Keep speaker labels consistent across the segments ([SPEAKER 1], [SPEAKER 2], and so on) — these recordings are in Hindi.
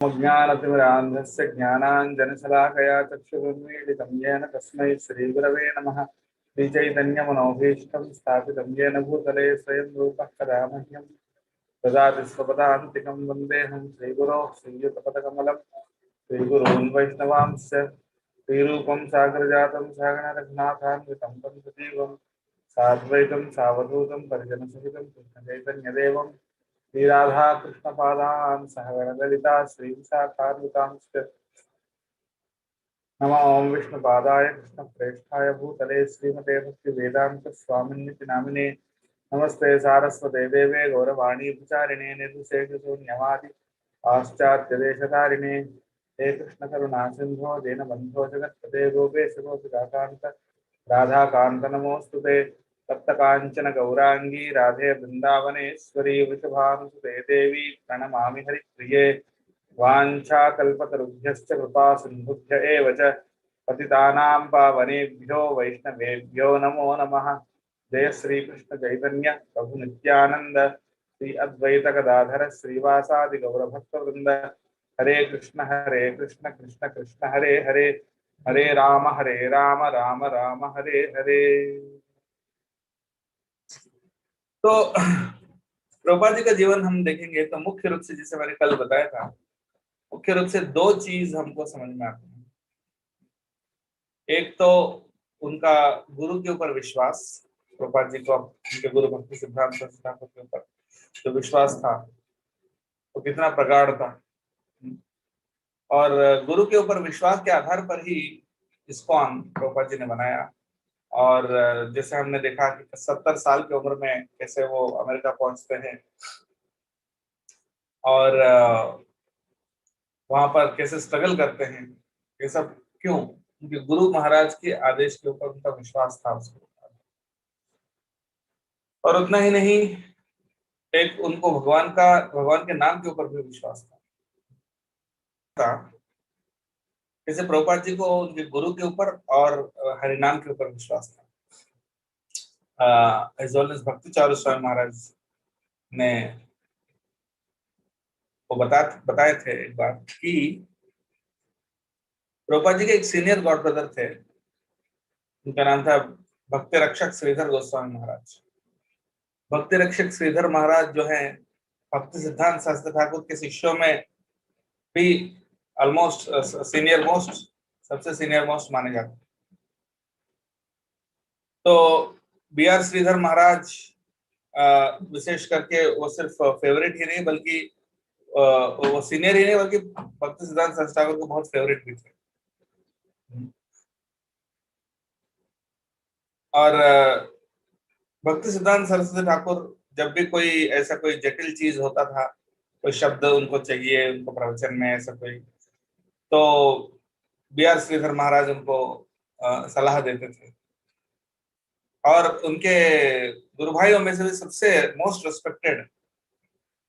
[SPEAKER 1] ज्ञानतिमिरान्धस्य ज्ञानाञ्जनशलाकया चक्षुरुन्मीलितं येन तस्मै श्रीगुरवे नमः। श्रीचैतन्यमनोभीष्टं स्थापितं येन भूतले स्वयं रूपः कदा मह्यं ददाति स्वपदान्तिकं वन्देऽहं श्रीगुरोः श्रीयुतपदकमलं श्रीगुरून् वैष्णवांश्च श्रीरूपं सागरजातं सागररघुनाथान्वितं तं सजीवं साद्वैतं सावधूतं परिजनसहितं कृष्णचैतन्यदेवं श्री राधा कृष्ण पादान सहगण ललिता श्री विशाखान्वितांश्च नमो ओं विष्णु पादाय कृष्ण प्रेष्ठाय भूतले श्रीमते भक्ति वेदांत स्वामिन्निति नामिने नमस्ते सारस्वते देवे गौरवाणी प्रचारिणे निर्विशेष शून्यवादि पाश्चात्य देशतारिणे हे कृष्ण करुणा सिंधो दीनबंधो जगत्पते गोपेश गोपिकान्त राधा कांत नमोस्तुते तप्त कांचन गौरांगी राधे वृंदावनेश्वरी वृषभानुसुते देवी प्रणमामि हरिप्रिये वाञ्छाकल्पतरुभ्यश्च कृपा सिन्धुभ्य एव च पतितानां पावनेभ्यो वैष्णवेभ्यो नमो नमः। जय श्री कृष्ण चैतन्य प्रभु नित्यानंद श्री अद्वैत गदाधर श्रीवासादि गौरभक्तवृंद हरे कृष्ण कृष्ण कृष्ण हरे हरे हरे राम राम राम हरे हरे। तो प्रभुपाद जी का जीवन हम देखेंगे तो मुख्य रूप से, जैसे मैंने कल बताया था, मुख्य रूप से दो चीज हमको समझ में आती है। एक तो उनका गुरु के ऊपर विश्वास, प्रभुपाद जी को उनके गुरु भक्ति सिद्धांत ठाकुर के ऊपर जो विश्वास था वो कितना प्रगाढ़ था, और गुरु के ऊपर विश्वास के आधार पर ही इस्कॉन प्रभुपाद जी ने बनाया। और जैसे हमने देखा कि 70 साल की उम्र में कैसे वो अमेरिका पहुंचते हैं और वहां पर कैसे स्ट्रगल करते हैं, ये सब क्यों? क्योंकि गुरु महाराज के आदेश के ऊपर उनका विश्वास था उसके ऊपर। और उतना ही नहीं, एक उनको भगवान के नाम के ऊपर भी विश्वास था। जैसे प्रभुपाद जी को उनके गुरु के ऊपर और हरिनाम के ऊपर विश्वास था। एज वेल एज भक्ति चारू स्वामी महाराज ने वो बताए थे एक बार कि प्रभुपाद जी के एक सीनियर गॉड ब्रदर थे, उनका नाम था भक्ति रक्षक श्रीधर गोस्वामी महाराज। भक्ति रक्षक श्रीधर महाराज जो है भक्ति सिद्धांत शास्त्री ठाकुर के शिष्यों में भी ऑलमोस्ट सीनियर मोस्ट, सबसे सीनियर मोस्ट माने जाते। तो बी आर श्रीधर महाराज विशेष करके वो सिर्फ फेवरेट ही नहीं बल्कि वो सीनियर ही नहीं बल्कि भक्ति सिद्धांत शास्त्री ठाकुर को बहुत फेवरेट भी थे। और भक्ति सिद्धांत सरस्वती ठाकुर जब भी कोई ऐसा कोई जटिल चीज होता था, कोई शब्द उनको चाहिए उनको प्रवचन में ऐसा कोई, तो बी आर श्रीधर महाराज उनको सलाह देते थे। और उनके गुरु भाइयों में से भी सबसे मोस्ट रिस्पेक्टेड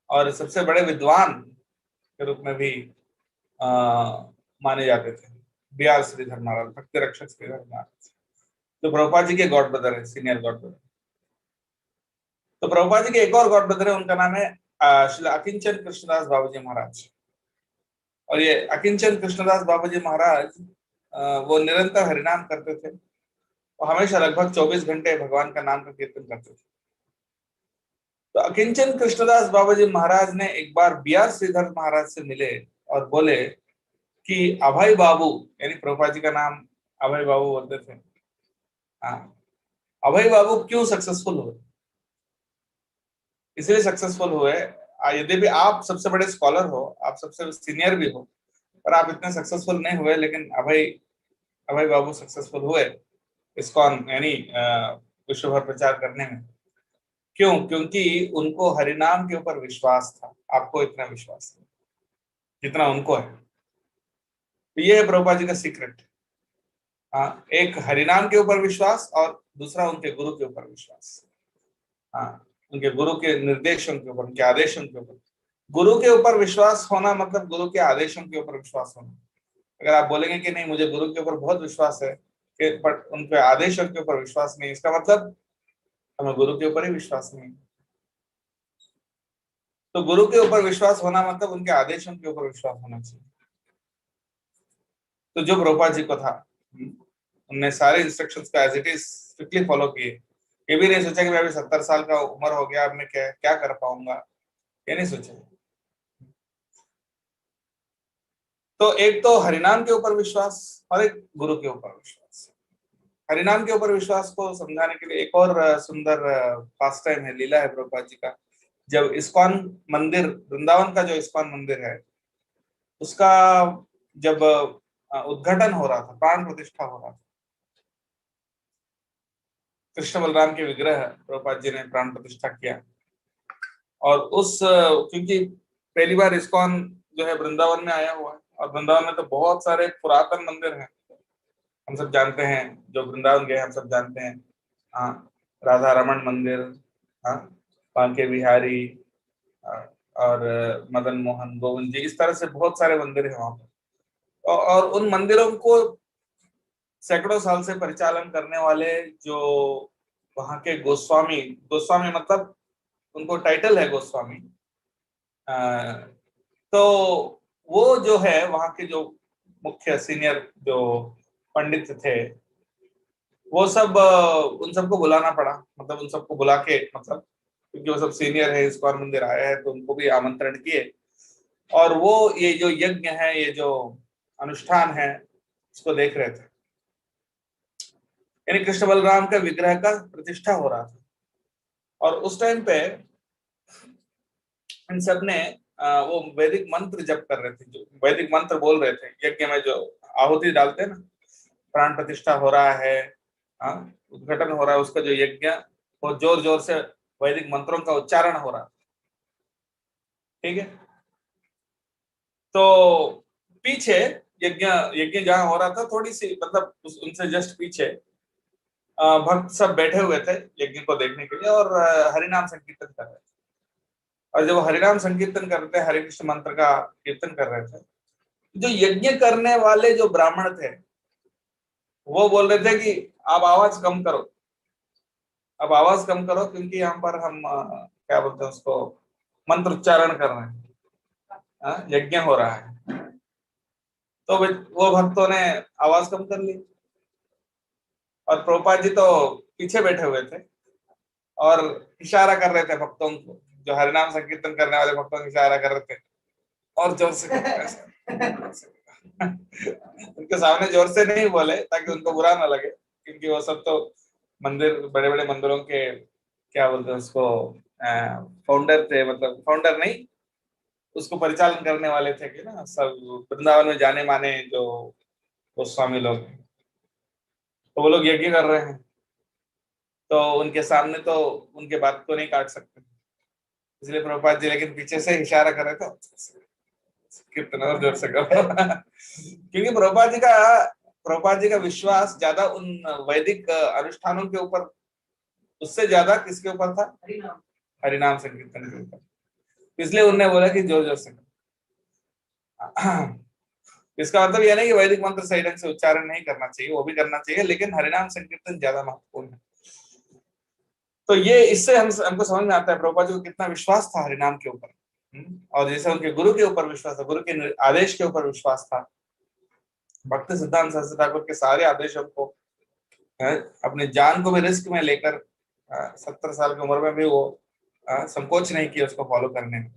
[SPEAKER 1] और सबसे बड़े विद्वान के रूप में भी माने जाते थे बी आर श्रीधर महाराज, भक्ति रक्षक श्रीधर महाराज, जो प्रभुपाद जी के गॉड ब्रदर है, सीनियर गॉड ब्रदर। तो प्रभुपाद जी के एक और गॉड ब्रदर है, उनका नाम है श्री अकिंचन कृष्णदास बाबूजी महाराज। और ये अकिंचन कृष्णदास बाबूजी महाराज वो निरंतर हरिनाम करते थे और हमेशा लगभग 24 घंटे भगवान का नाम का कीर्तन करते थे। तो अकिंचन कृष्णदास बाबूजी महाराज ने एक बार बी आर श्रीधर महाराज से मिले और बोले कि अभय बाबू, यानी प्रभुपाद जी का नाम अभय बाबू बोलते थे, हाँ, अभय बाबू क्यों सक्सेसफुल हुए? इसलिए सक्सेसफुल हुए, यद्यपि आप सबसे बड़े स्कॉलर हो, आप सबसे सीनियर भी हो, पर आप इतने सक्सेसफुल नहीं हुए, लेकिन अभय बाबू सक्सेसफुल हुए इस्कॉन यानी विश्व भर प्रचार करने में। क्यों? क्योंकि उनको हरिनाम के ऊपर विश्वास था। आपको इतना विश्वास है जितना उनको है। तो ये है प्रभुपाद जी का सीक्रेट। हाँ, एक हरिनाम के ऊपर विश्वास और दूसरा उनके गुरु के ऊपर विश्वास। हाँ, उनके गुरु के निर्देशों के ऊपर, उनके आदेशों के ऊपर। गुरु के ऊपर विश्वास होना मतलब गुरु के आदेशों के ऊपर विश्वास होना। अगर आप बोलेंगे कि नहीं मुझे गुरु के ऊपर बहुत विश्वास है पर उनके आदेशों के ऊपर विश्वास नहीं, इसका मतलब हमें गुरु के ऊपर ही विश्वास नहीं। तो गुरु के ऊपर विश्वास होना मतलब उनके आदेशों के ऊपर विश्वास होना चाहिए। तो जो प्रभुपाद जी को था, उनने सारे इंस्ट्रक्शंस को as it is strictly follow किए। ये भी नहीं सोचा कि मैं अभी 70 साल का उम्र हो गया, अब मैं क्या क्या कर पाऊंगा, ये नहीं सोचा। तो एक तो हरिनाम के ऊपर विश्वास और एक गुरु के ऊपर विश्वास। हरिनाम के ऊपर विश्वास को समझाने के लिए एक और सुंदर पास टाइम है, लीला है प्रभुपाद जी का। जब इस्कॉन मंदिर, वृंदावन का जो इस्कॉन मंदिर है, उसका जब उद्घाटन हो रहा था, प्राण प्रतिष्ठा हो रहा था, कृष्ण बलराम के विग्रह प्रभुपाद जी ने प्राण प्रतिष्ठा किया। और उस क्योंकि पहली बार इस्कॉन जो है वृंदावन में आया हुआ है, और वृंदावन में तो बहुत सारे पुरातन मंदिर हैं, हम सब जानते हैं, जो वृंदावन गए हम सब जानते हैं। हाँ, राधा रमन मंदिर, हाँ, बांके बिहारी, और मदन मोहन गोविंद जी, इस तरह से बहुत सारे मंदिर हैं वहां पर। और उन मंदिरों को सैकड़ों साल से परिचालन करने वाले जो वहां के गोस्वामी, गोस्वामी मतलब उनको टाइटल है गोस्वामी, तो वो जो है वहां के जो मुख्य सीनियर जो पंडित थे, वो सब उन सबको बुलाना पड़ा, मतलब उन सबको बुला के, मतलब क्योंकि वो सब सीनियर है, इस्कॉन मंदिर आया है, तो उनको भी आमंत्रण किए। और वो ये जो यज्ञ है, ये जो अनुष्ठान है, उसको देख रहे थे। यानी कृष्ण बलराम का विग्रह का प्रतिष्ठा हो रहा था, और उस टाइम पे इन सब ने वो वैदिक मंत्र जप कर रहे थे, जो वैदिक मंत्र बोल रहे थे यज्ञ में, जो आहुति डालते हैं ना, प्राण प्रतिष्ठा हो रहा है, हाँ, उद्घाटन हो रहा है उसका जो यज्ञ, वो जोर जोर से वैदिक मंत्रों का उच्चारण हो रहा है। ठीक है। तो पीछे यज्ञ यज्ञ जहां हो रहा था, थोड़ी सी मतलब उनसे जस्ट पीछे भक्त सब बैठे हुए थे यज्ञ को देखने के लिए, और हरिनाम संकीर्तन कर रहे थे। और जब वो हरिनाम संकीर्तन कर रहे थे, हरे कृष्ण मंत्र का कीर्तन कर रहे थे, जो यज्ञ करने वाले जो ब्राह्मण थे, वो बोल रहे थे कि आप आवाज कम करो, अब आवाज कम करो, क्योंकि यहाँ पर हम क्या बोलते हैं उसको, मंत्र उच्चारण कर रहे हैं, यज्ञ हो रहा है। तो वो भक्तों ने आवाज कम कर ली, और प्रभुपाद जी तो पीछे बैठे हुए थे और इशारा कर रहे थे भक्तों को, जो हरिनाम संकीर्तन करने वाले भक्तों को इशारा कर रहे थे, और जोर से उनके सामने जोर से नहीं बोले ताकि उनको बुरा ना लगे, क्योंकि वो सब तो मंदिर, बड़े बड़े मंदिरों के क्या बोलते हैं उसको, फाउंडर थे, मतलब फाउंडर नहीं, उसको परिचालन करने वाले थे कि ना, सब वृंदावन में जाने माने जो गोस्वामी लोग हैं, तो वो लोग यज्ञ कर रहे हैं, तो उनके सामने तो उनके बात को नहीं काट सकते, इसलिए प्रभुपाद जी लेकिन पीछे से इशारा कर रहे थे, कीर्तन और जोर से करो। क्योंकि प्रभुपाद जी का विश्वास ज्यादा उन वैदिक अनुष्ठानों के ऊपर, उससे ज्यादा किसके ऊपर था, हरिनाम संकीर्तन के ऊपर, इसलिए उन्होंने बोला कि जोर जोर से करो। इसका मतलब यह नहीं कि वैदिक मंत्र सही ढंग से उच्चारण नहीं करना चाहिए, वो भी करना चाहिए, लेकिन हरिनाम संकीर्तन ज्यादा महत्वपूर्ण है। तो ये इससे हमको समझ में आता है प्रभुपाद जी को कितना विश्वास था हरिनाम के ऊपर। और जैसे उनके गुरु के ऊपर विश्वास था, गुरु के आदेश के ऊपर विश्वास था। भक्ति सिद्धांत सरस्वती ठाकुर के सारे आदेशों को अपने जान को भी रिस्क में लेकर 70 साल की उम्र में भी वो संकोच नहीं किया उसको फॉलो करने में।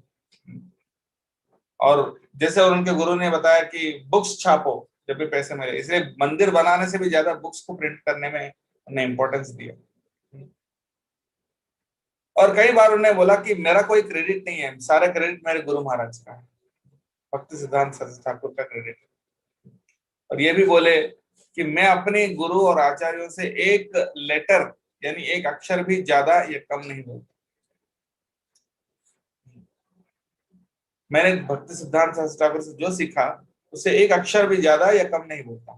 [SPEAKER 1] और जैसे उनके गुरु ने बताया कि बुक्स छापो जब भी पैसे मिले, इसलिए मंदिर बनाने से भी ज्यादा बुक्स को प्रिंट करने में उन्हें इंपॉर्टेंस दिया। और कई बार उन्होंने बोला कि मेरा कोई क्रेडिट नहीं है, सारा क्रेडिट मेरे गुरु महाराज का है, भक्ति सिद्धांत सरस्वती ठाकुर का क्रेडिट। और ये भी बोले कि मैं अपने गुरु और आचार्यों से एक लेटर, यानी एक अक्षर भी ज्यादा या कम नहीं बोलता। मैंने भक्ति सिद्धांत सरस्वती ठाकुर से जो सीखा, उसे एक अक्षर भी ज्यादा या कम नहीं बोलता।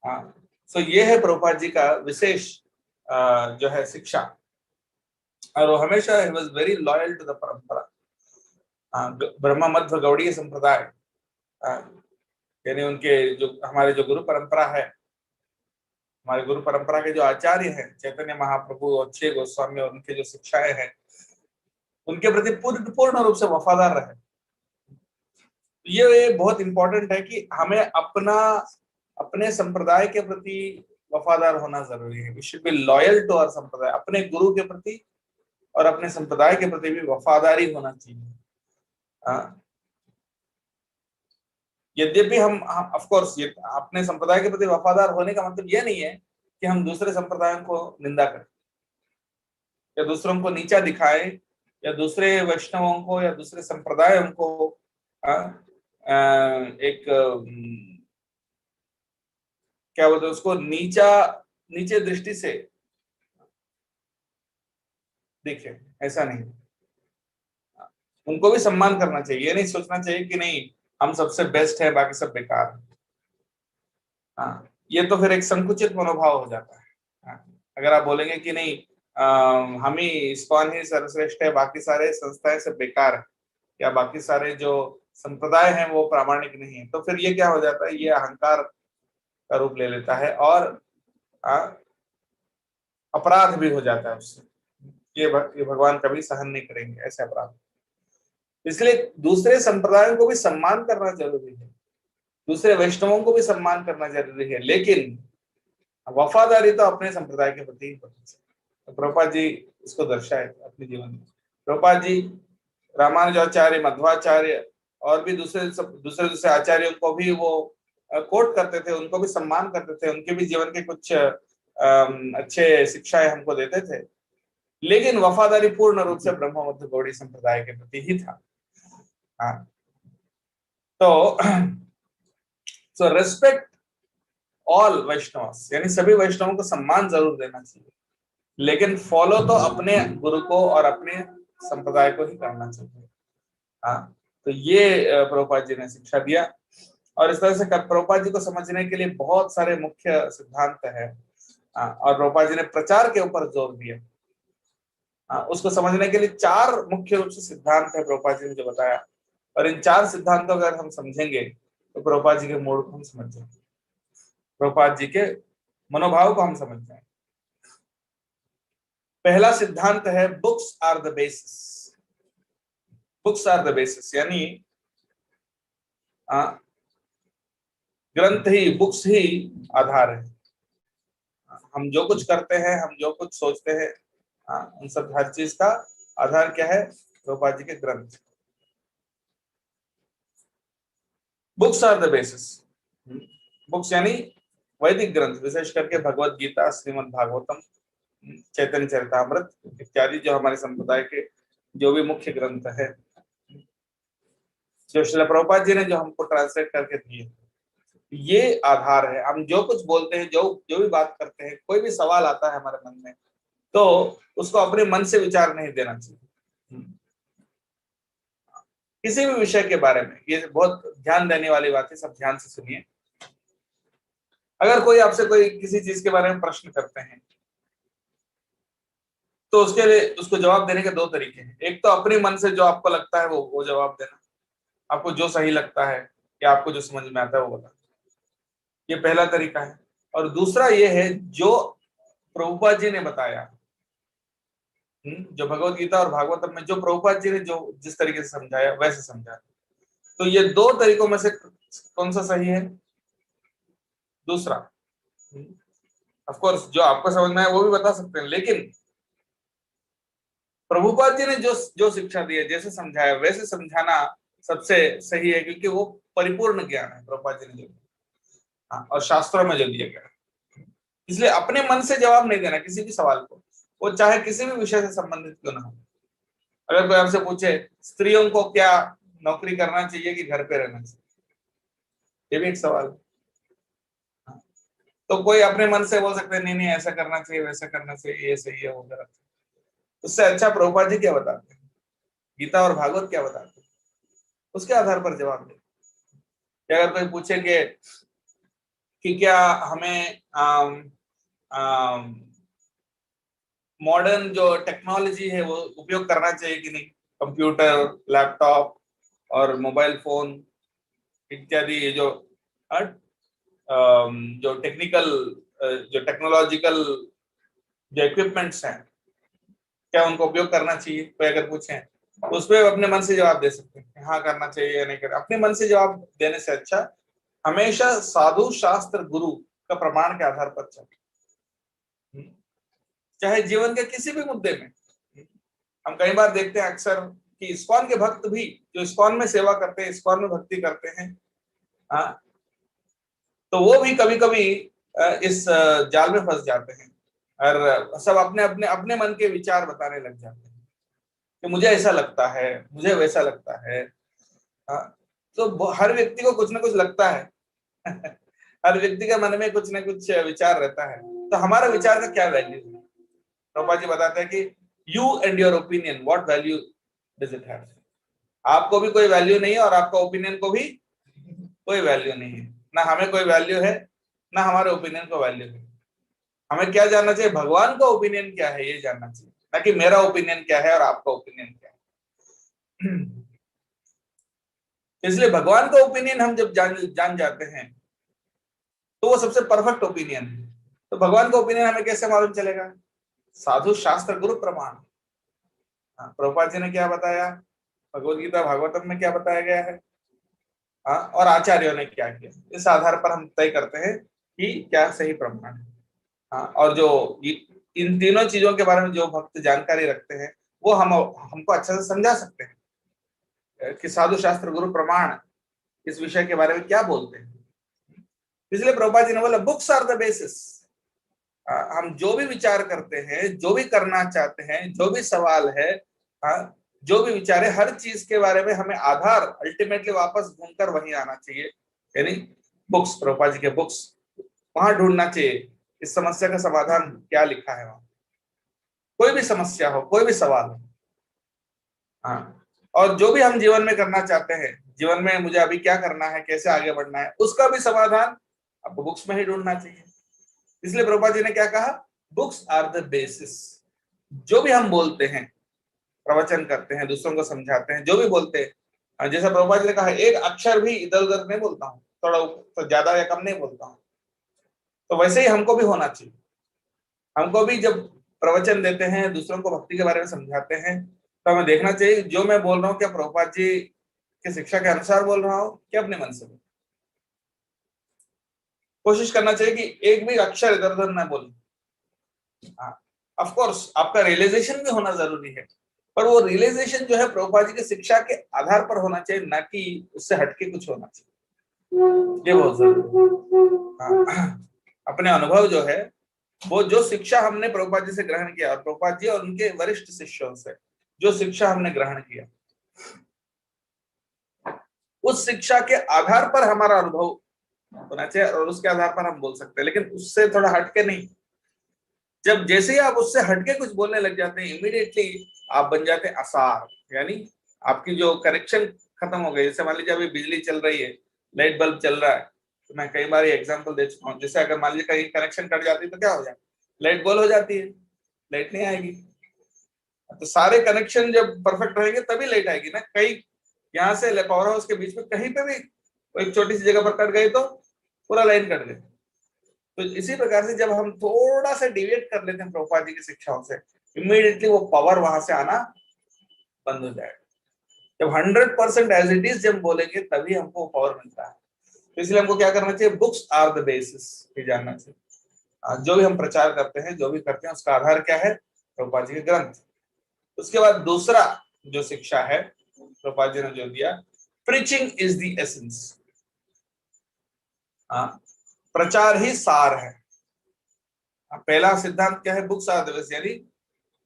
[SPEAKER 1] हाँ, तो ये है प्रभुपाद जी का विशेष जो है शिक्षा। और वो हमेशा ही was very loyal to the परंपरा, ब्रह्म मध्व गौड़ीय संप्रदाय, यानी उनके जो हमारे जो गुरु परंपरा है, हमारे गुरु परंपरा के जो आचार्य हैं, चैतन्य महाप्रभु और 6 गोस्वामी और उनके जो शिक्षाएं हैं, उनके प्रति पूर्ण पूर्ण रूप से वफादार रहे। ये बहुत इंपॉर्टेंट है कि हमें अपने संप्रदाय के प्रति वफादार होना जरूरी है। We should be loyal to our संप्रदाय। अपने गुरु के प्रति और अपने संप्रदाय के प्रति भी वफादारी होना चाहिए। यद्यपि हम ऑफ कोर्स ये अपने संप्रदाय के प्रति वफादार होने का मतलब यह नहीं है कि हम दूसरे संप्रदायों को निंदा करें या दूसरों को नीचा दिखाएं या दूसरे वैष्णवों को या दूसरे संप्रदायों को एक क्या बोलते हैं उसको नीचे दृष्टि से देखें, ऐसा नहीं। उनको भी सम्मान करना चाहिए, नहीं सोचना चाहिए कि नहीं हम सबसे बेस्ट है बाकी सब बेकार है। हाँ, ये तो फिर एक संकुचित मनोभाव हो जाता है। हाँ, अगर आप बोलेंगे कि नहीं हम ही इस्कॉन ही सर्वश्रेष्ठ है, बाकी सारे संस्थाएं सब बेकार है या बाकी सारे जो संप्रदाय हैं वो प्रामाणिक नहीं है, तो फिर ये क्या हो जाता है, ये अहंकार का रूप ले लेता है और अपराध भी हो जाता है उससे। ये भगवान कभी सहन नहीं करेंगे ऐसे अपराध। इसलिए दूसरे संप्रदायों को भी सम्मान करना जरूरी है, दूसरे वैष्णवों को भी सम्मान करना जरूरी है, लेकिन वफादारी तो अपने संप्रदाय के प्रति ही होनी चाहिए। तो प्रभुपाद जी इसको दर्शाए अपने जीवन में। प्रभुपाद जी रामानुजाचार्य, मध्वाचार्य और भी दूसरे आचार्यों को भी वो कोट करते थे, उनको भी सम्मान करते थे, उनके भी जीवन के कुछ अच्छे शिक्षाएं हमको देते थे, लेकिन वफादारी पूर्ण रूप से ब्रह्म मध्य गौड़ी संप्रदाय के प्रति ही था। तो सो रेस्पेक्ट ऑल वैष्णव, यानी सभी वैष्णवों को सम्मान जरूर देना चाहिए, लेकिन फॉलो तो अपने गुरु को और अपने संप्रदाय को ही करना चाहिए। तो ये प्रभुपाद जी ने शिक्षा दिया और इस तरह से प्रभुपाद जी को समझने के लिए बहुत सारे मुख्य सिद्धांत है और प्रभुपाद जी ने प्रचार के ऊपर जोर दिया। उसको समझने के लिए 4 मुख्य रूप से सिद्धांत है प्रभुपाद जी ने जो बताया, और इन 4 सिद्धांतों अगर हम समझेंगे तो प्रभुपाद जी के मूड को हम समझ जाएंगे, प्रभुपाद जी के मनोभाव को हम समझ जाएंगे। पहला सिद्धांत है books are the basis. Books are the basis यानी ग्रंथ ही, बुक्स ही आधार है। हम जो कुछ करते हैं, हम जो कुछ सोचते हैं, उन सब हर चीज का आधार क्या है, प्रभुपाद जी के ग्रंथ। Books are the basis. Books यानी वैदिक ग्रंथ, विशेष करके भगवत गीता, श्रीमद् भागवतम, चैतन्य चरितामृत इत्यादि जो हमारे संप्रदाय के जो भी मुख्य ग्रंथ है, जो श्रील प्रभुपाद जी ने जो हमको ट्रांसलेट करके दिए, ये आधार है। हम जो कुछ बोलते हैं, जो भी बात करते हैं, कोई भी सवाल आता है हमारे मन में, तो उसको अपने मन से विचार नहीं देना चाहिए। किसी भी विषय के बारे में, ये बहुत ध्यान देने वाली बात है, सब ध्यान से सुनिए। अगर कोई आपसे कोई किसी चीज के बारे में प्रश्न करते हैं, तो उसके लिए उसको जवाब देने के 2 तरीके हैं। एक तो अपने मन से जो आपको लगता है वो जवाब देना, आपको जो सही लगता है या आपको जो समझ में आता है वो बताना, ये पहला तरीका है। और दूसरा ये है जो प्रभुपाद जी ने बताया, जो भगवत गीता और भागवतम में जो प्रभुपाद जी ने जो जिस तरीके से समझाया वैसे समझाया। तो ये 2 तरीकों में से कौन सा सही है? दूसरा। ऑफ कोर्स जो आपको समझ में आए वो भी बता सकते हैं, लेकिन प्रभुपाद जी ने जो शिक्षा दी है, जैसे समझाया वैसे समझाना सबसे सही है, क्योंकि वो परिपूर्ण ज्ञान है प्रभुपाद जी ने जो और शास्त्रों में जो दिया गया। इसलिए अपने मन से जवाब नहीं देना किसी भी सवाल को, वो चाहे किसी भी विषय से संबंधित क्यों ना हो। अगर कोई आपसे पूछे स्त्रियों को क्या नौकरी करना चाहिए कि घर पे रहना चाहिए, ये भी एक सवाल है। तो कोई अपने मन से बोल सकते हैं नहीं नहीं ऐसा करना चाहिए, वैसा करना चाहिए, ये सही है वो गलत है। उससे अच्छा प्रभुपाद जी क्या बताते हैं, गीता और भागवत क्या बताते हैं, उसके आधार पर जवाब दे। अगर कोई पूछेंगे कि क्या हमें मॉडर्न जो टेक्नोलॉजी है वो उपयोग करना चाहिए कि नहीं, कंप्यूटर, लैपटॉप और मोबाइल फोन इत्यादि, ये जो टेक्निकल जो टेक्नोलॉजिकल जो इक्विपमेंट्स हैं, क्या उनको उपयोग करना चाहिए, कोई अगर पूछें उसमें अपने मन से जवाब दे सकते हैं, हाँ करना चाहिए या नहीं करना। अपने मन से जवाब देने से अच्छा हमेशा साधु शास्त्र गुरु का प्रमाण के आधार पर चले, चाहे जीवन के किसी भी मुद्दे में। हम कई बार देखते हैं अक्सर कि इस्कॉन के भक्त भी जो इस्कॉन में सेवा करते हैं, इस्कॉन में भक्ति करते हैं, हाँ, तो वो भी कभी कभी इस जाल में फंस जाते हैं और सब अपने अपने अपने मन के विचार बताने लग जाते हैं कि मुझे ऐसा लगता है, मुझे वैसा लगता है। हाँ, तो हर व्यक्ति को कुछ ना कुछ लगता है। हर व्यक्ति के मन में कुछ ना कुछ विचार रहता है, तो हमारा विचार का क्या वैल्यू है? प्रभुपाद जी बताते हैं कि you and your opinion, what value does it have? आपको भी कोई वैल्यू नहीं है और आपका ओपिनियन को भी कोई वैल्यू नहीं है। ना हमें कोई वैल्यू है, ना हमारे ओपिनियन को वैल्यू है। हमें क्या जानना चाहिए? भगवान का ओपिनियन क्या है ये जानना चाहिए, ना कि मेरा ओपिनियन क्या है और आपका ओपिनियन क्या है। इसलिए भगवान का ओपिनियन हम जब जान जाते हैं तो वो सबसे परफेक्ट ओपिनियन है। तो भगवान का ओपिनियन हमें कैसे मालूम चलेगा? साधु शास्त्र गुरु प्रमाण। प्रभुपाद जी ने क्या बताया, भगवत गीता भागवतम में क्या बताया गया है, हाँ, और आचार्यों ने क्या किया, इस आधार पर हम तय करते हैं कि क्या सही प्रमाण है। हाँ, और जो इन तीनों चीजों के बारे में जो भक्त जानकारी रखते हैं वो हमको अच्छे से समझा सकते हैं कि साधु शास्त्र गुरु प्रमाण इस विषय के बारे में क्या बोलते हैं। इसलिए प्रभुपाद जी ने बोला बुक्स आर द बेसिस। हम जो भी विचार करते हैं, जो भी करना चाहते हैं, जो भी सवाल है, जो भी विचार है, हर चीज के बारे में हमें आधार अल्टीमेटली वापस घूमकर वहीं आना चाहिए, यानी बुक्स, प्रभुपाद जी के बुक्स, वहां ढूंढना चाहिए इस समस्या का समाधान क्या लिखा है वहां। कोई भी समस्या हो, कोई भी सवाल हो, हाँ, और जो भी हम जीवन में करना चाहते हैं, जीवन में मुझे अभी क्या करना है, कैसे आगे बढ़ना है, उसका भी समाधान आपको बुक्स में ही ढूंढना चाहिए। इसलिए प्रभुपाद जी ने क्या कहा, बुक्स आर द बेसिस। जो भी हम बोलते हैं, प्रवचन करते हैं, दूसरों को समझाते हैं, जो भी बोलते हैं, जैसा प्रभुपाद जी ने कहा, एक अक्षर भी इधर उधर नहीं बोलता हूँ, थोड़ा तो ज्यादा या कम नहीं बोलता हूँ। तो वैसे ही हमको भी होना चाहिए। हमको भी जब प्रवचन देते हैं, दूसरों को भक्ति के बारे में समझाते हैं, तो हमें देखना चाहिए जो मैं बोल रहा हूँ क्या प्रभुपाद जी की शिक्षा के अनुसार बोल रहा हूँ, क्या अपने मन से। कोशिश करना चाहिए कि एक भी अक्षर इधर उधर ना बोले। हाँ, ऑफ कोर्स आपका रियलाइजेशन भी होना जरूरी है, पर वो रियलाइजेशन जो है प्रभुपाद जी की शिक्षा के आधार पर होना चाहिए, ना कि उससे हटके कुछ होना चाहिए। ये बहुत जरूरी है। अपने अनुभव जो है, वो जो शिक्षा हमने प्रभुपाद जी से ग्रहण किया और प्रभुपाद जी और उनके वरिष्ठ शिष्यों से जो शिक्षा हमने ग्रहण किया, उस शिक्षा के आधार पर हमारा अनुभव होना चाहिए और उसके आधार पर हम बोल सकते हैं, लेकिन उससे थोड़ा हटके नहीं। जब जैसे ही आप उससे हटके कुछ बोलने लग जाते हैं, इमीडिएटली आप बन जाते हैं असार, यानी आपकी जो कनेक्शन खत्म हो गई। जैसे मान लीजिए अभी बिजली चल रही है, लाइट बल्ब चल रहा है, तो मैं कई बार ये एग्जांपल दे चुका हूँ। जैसे अगर मान लीजिए कहीं कनेक्शन कट जाती है तो क्या हो जाए, लाइट गोल हो जाती है, लाइट नहीं आएगी। तो सारे कनेक्शन जब परफेक्ट रहेंगे तभी लाइट आएगी ना। कहीं यहाँ से पावर हाउस के बीच में कहीं पे भी एक छोटी सी जगह पर कट गई तो पूरा लाइन कट गई। तो इसी प्रकार से जब हम थोड़ा सा डिविएट कर लेते हैं प्रभुपाद जी की शिक्षाओं से, इमीडिएटली वो पावर वहां से आना बंद हो जाएगा। जब 100% एज इट इज जब बोलेंगे तभी हमको पावर मिलता है। तो इसलिए हमको क्या करना चाहिए, बुक्स आर द बेसिस, ये जानना चाहिए। जो भी हम प्रचार करते हैं, जो भी करते हैं, उसका आधार क्या है, प्रभुपाद जी के ग्रंथ। उसके बाद दूसरा जो शिक्षा है प्रभुपाद जी ने जो दिया, प्रीचिंग इज द एसेंस। प्रचार ही सार है। पहला सिद्धांत क्या है, बुक्स आर द बेसिस, यानी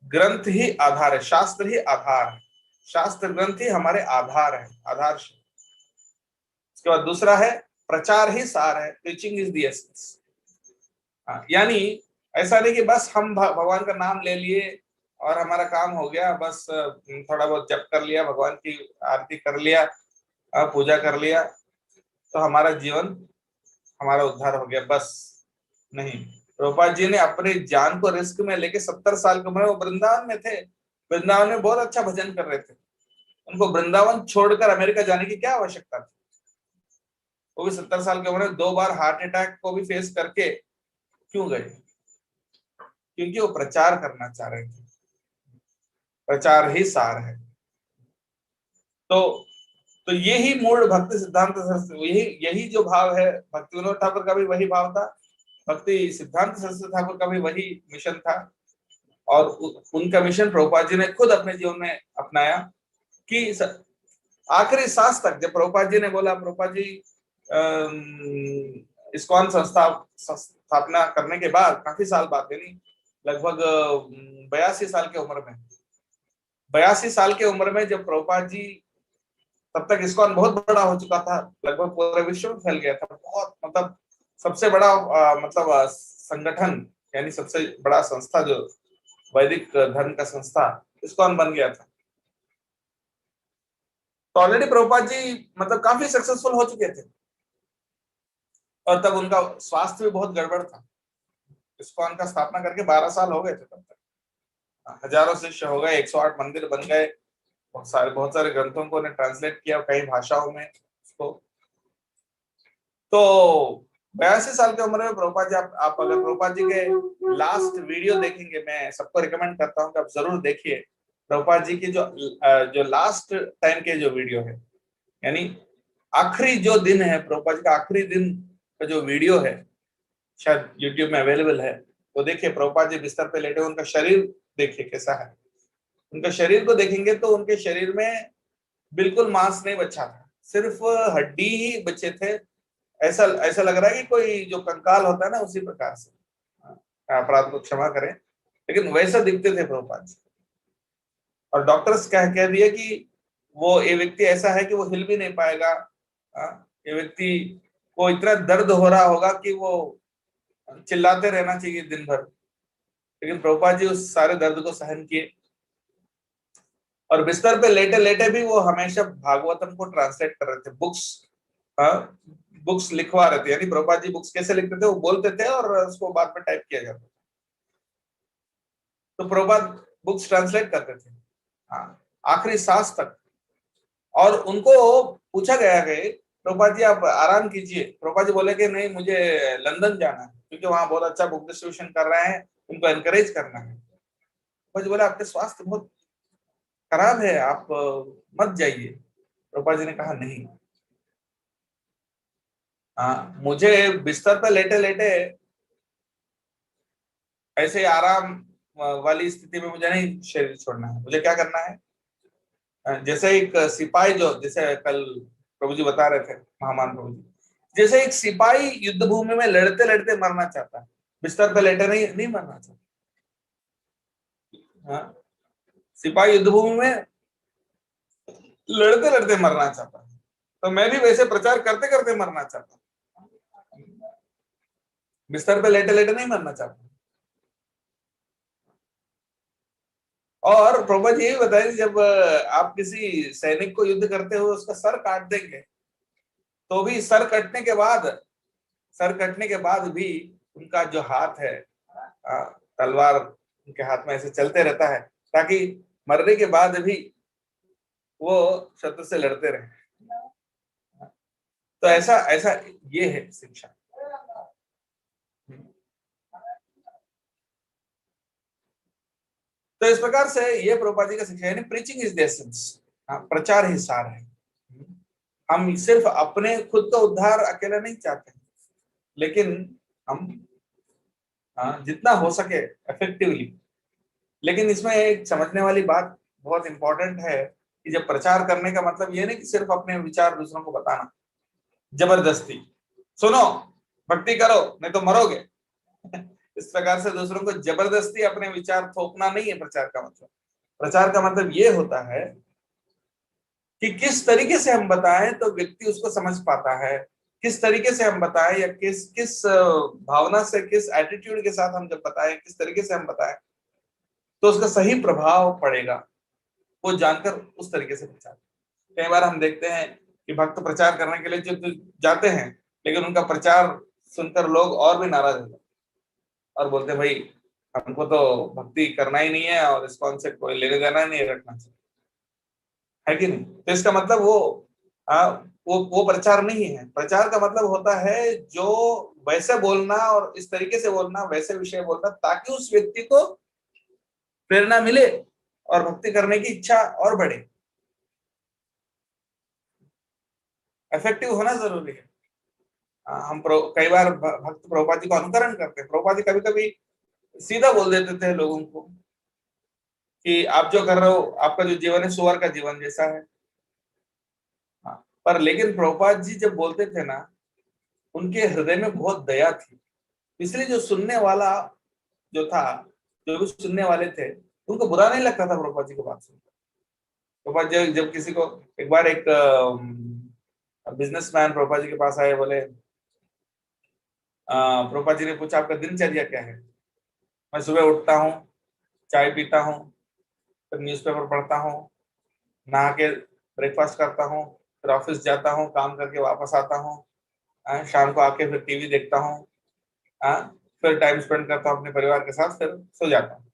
[SPEAKER 1] ग्रंथ ही आधार है, शास्त्र ही आधार है, शास्त्र ग्रंथ ही हमारे आधार है, आधार। उसके बाद दूसरा है प्रचार ही सार है, प्रीचिंग इज द एसेंस। यानी ऐसा नहीं कि बस हम भगवान का नाम ले लिए और हमारा काम हो गया, बस थोड़ा बहुत जप कर लिया, भगवान की आरती कर लिया, पूजा कर लिया, तो हमारा जीवन, हमारा उद्धार हो गया, बस नहीं। प्रभुपाद जी ने अपनी जान को रिस्क में लेके 70 साल की उम्र में वो वृंदावन में थे, वृंदावन में बहुत अच्छा भजन कर रहे थे। उनको वृंदावन छोड़कर अमेरिका जाने की क्या आवश्यकता थी? वो भी 70 साल की उम्र में 2 बार हार्ट अटैक को भी फेस करके क्यों गए? क्योंकि वो प्रचार करना चाह रहे थे। प्रचार ही सार है। तो तो यही मूल भक्ति सिद्धांत सरस्वती, यही यही जो भाव है, भक्ति विनोद ठाकुर का भी वही भाव था, भक्ति सिद्धांत सरस्वती ठाकुर का भी वही मिशन था। और उनका मिशन प्रभुपाद जी ने खुद अपने जीवन में अपनाया कि आखिरी सांस तक। जब प्रभुपाद जी ने बोला, प्रभुपाद जी इस्कॉन स्थापना करने के बाद काफी साल बाद, यानी लगभग 82 साल की उम्र में, 82 साल की उम्र में जब प्रभुपाद जी, तब तक इस्कॉन बहुत बड़ा हो चुका था, लगभग पूरे विश्व में फैल गया था, बहुत मतलब सबसे बड़ा मतलब संगठन, यानी सबसे बड़ा संस्था जो वैदिक धर्म का संस्था इस्कॉन बन गया था। तो ऑलरेडी प्रभुपाद जी मतलब काफी सक्सेसफुल हो चुके थे, और तब उनका स्वास्थ्य भी बहुत गड़बड़ था। इस्कॉन का स्थापना करके 12 साल हो गए थे तब तक, हजारों शिष्य हो गए, 108 मंदिर बन गए, बहुत सारे ग्रंथों को उन्हें ट्रांसलेट किया कई भाषाओं में उसको। तो 82 साल की उम्र में प्रभुपाद जी, आप अगर प्रभुपाद जी के लास्ट वीडियो देखेंगे, मैं सबको रिकमेंड करता हूँ कि आप जरूर देखिए प्रभुपाद जी की जो लास्ट टाइम के जो वीडियो है, यानी आखिरी जो दिन है प्रभुपाद जी का, आखिरी दिन का जो वीडियो है, शायद यूट्यूब में अवेलेबल है, तो देखिए प्रभुपाद जी बिस्तर पे लेटे, उनका शरीर देखिए कैसा है। उनका शरीर को देखेंगे तो उनके शरीर में बिल्कुल मांस नहीं बचा था, सिर्फ हड्डी ही बचे थे। ऐसा ऐसा लग रहा है कि कोई जो कंकाल होता है ना, उसी प्रकार से, अपराध को क्षमा करें, लेकिन वैसा दिखते थे प्रभुपाद जी। और डॉक्टर्स कह दिए कि वो ये व्यक्ति ऐसा है कि वो हिल भी नहीं पाएगा, ये व्यक्ति को इतना दर्द हो रहा होगा कि वो चिल्लाते रहना चाहिए दिन भर। लेकिन प्रभुपाद जी उस सारे दर्द को सहन किए, और बिस्तर पे लेटे लेटे भी वो हमेशा भागवतम को ट्रांसलेट कर रहे थे, बुक्स लिखवा रहे थे। यानी प्रभुपाद जी बुक्स कैसे लिखते थे, वो बोलते थे और उसको बाद में टाइप किया जाता था। तो प्रभुपाद बुक्स ट्रांसलेट करते थे, हाँ, आखिरी सांस तक। और उनको पूछा गया कि प्रभुपाद जी आप आराम कीजिए, प्रभुपाद जी बोले कि नहीं, मुझे लंदन जाना है, क्योंकि वहां बहुत अच्छा बुक डिस्ट्रीब्यूशन कर रहे हैं, उनको एनकरेज करना है। प्रभुपाद जी बोले आपके स्वास्थ्य बहुत खराब है, आप मत जाइए। प्रभुपाद जी ने कहा नहीं, हाँ, मुझे बिस्तर पर लेटे लेटे ऐसे आराम वाली स्थिति में मुझे नहीं शरीर छोड़ना है। मुझे क्या करना है, जैसे एक सिपाही, जो जैसे कल प्रभु जी बता रहे थे, महामान प्रभु जी, जैसे एक सिपाही युद्ध भूमि में लड़ते लड़ते मरना चाहता है, बिस्तर पे लेटे नहीं नहीं मरना चाहता। हाँ, सिपाही युद्ध भूमि में लड़ते लड़ते मरना चाहता है, तो मैं भी वैसे प्रचार करते करते मरना चाहता हूँ, बिस्तर पे लेटे लेटे नहीं मरना चाहता। और प्रभु जी यही बताया, जब आप किसी सैनिक को युद्ध करते हो उसका सर काट देंगे, तो भी सर कटने के बाद भी उनका जो हाथ है, तलवार उनके हाथ में ऐसे चलते रहता है, ताकि मरने के बाद भी वो शत्रु से लड़ते रहे। तो ऐसा ऐसा ये है शिक्षा। तो इस प्रकार से ये प्रभुपाद जी का शिक्षा, यानी प्रीचिंग इज द एसेंस, प्रचार ही सार है। हम सिर्फ अपने खुद का उद्धार अकेला नहीं चाहते, लेकिन हम जितना हो सके इफेक्टिवली। लेकिन इसमें एक समझने वाली बात बहुत इंपॉर्टेंट है कि जब प्रचार करने का मतलब ये नहीं कि सिर्फ अपने विचार दूसरों को बताना, जबरदस्ती सुनो, भक्ति करो नहीं तो मरोगे, इस प्रकार से दूसरों को जबरदस्ती अपने विचार थोपना नहीं है प्रचार का मतलब। प्रचार का मतलब ये होता है कि किस तरीके से हम बताएं तो व्यक्ति उसको समझ पाता है, किस तरीके से हम बताएं, या किस किस भावना से, किस एटीट्यूड के साथ हम जब बताएं, किस तरीके से हम बताएं तो उसका सही प्रभाव पड़ेगा, वो जानकर उस तरीके से प्रचार। कई बार हम देखते हैं कि भक्त प्रचार करने के लिए जो जाते हैं, लेकिन उनका प्रचार सुनकर लोग और भी नाराज हो जाते और बोलते भाई हमको तो भक्ति करना ही नहीं है और इस्कॉन से कोई लेने देना ही नहीं रखना चाहिए, है कि नहीं। तो इसका मतलब वो प्रचार नहीं है। प्रचार का मतलब होता है जो वैसे बोलना और इस तरीके से बोलना, वैसे विषय बोलना, ताकि उस व्यक्ति को प्रेरणा मिले और भक्ति करने की इच्छा और बढ़े। इफेक्टिव होना जरूरी है। कई बार भक्त प्रभुपाद जी को अनुकरण करते हैं। प्रभुपाद जी कभी कभी सीधा बोल देते थे लोगों को कि आप जो कर रहे हो, आपका जो जीवन है सुअर का जीवन जैसा है। हाँ, पर लेकिन प्रभुपाद जी जब बोलते थे ना, उनके हृदय में बहुत दया थी, इसलिए जो सुनने वाला जो था, जो भी सुनने वाले थे, उनको बुरा नहीं लगता था प्रभुपाद जी की बात सुनकर। प्रभुपाद जी जब किसी को, एक बार एक बिजनेसमैन प्रभुपाद जी के पास आए, बोले प्रभुपाद जी ने पूछा आपका दिनचर्या क्या है? मैं सुबह उठता हूँ, चाय पीता हूँ, फिर न्यूज़पेपर पढ़ता हूँ, नहा के ब्रेकफास्ट करता हूँ, फिर ऑफिस जाता हूँ, काम करके वापस आता हूँ, शाम को आके फिर टीवी देखता हूँ, फिर टाइम स्पेंड करता हूँ अपने परिवार के साथ, फिर सो जाता हूँ,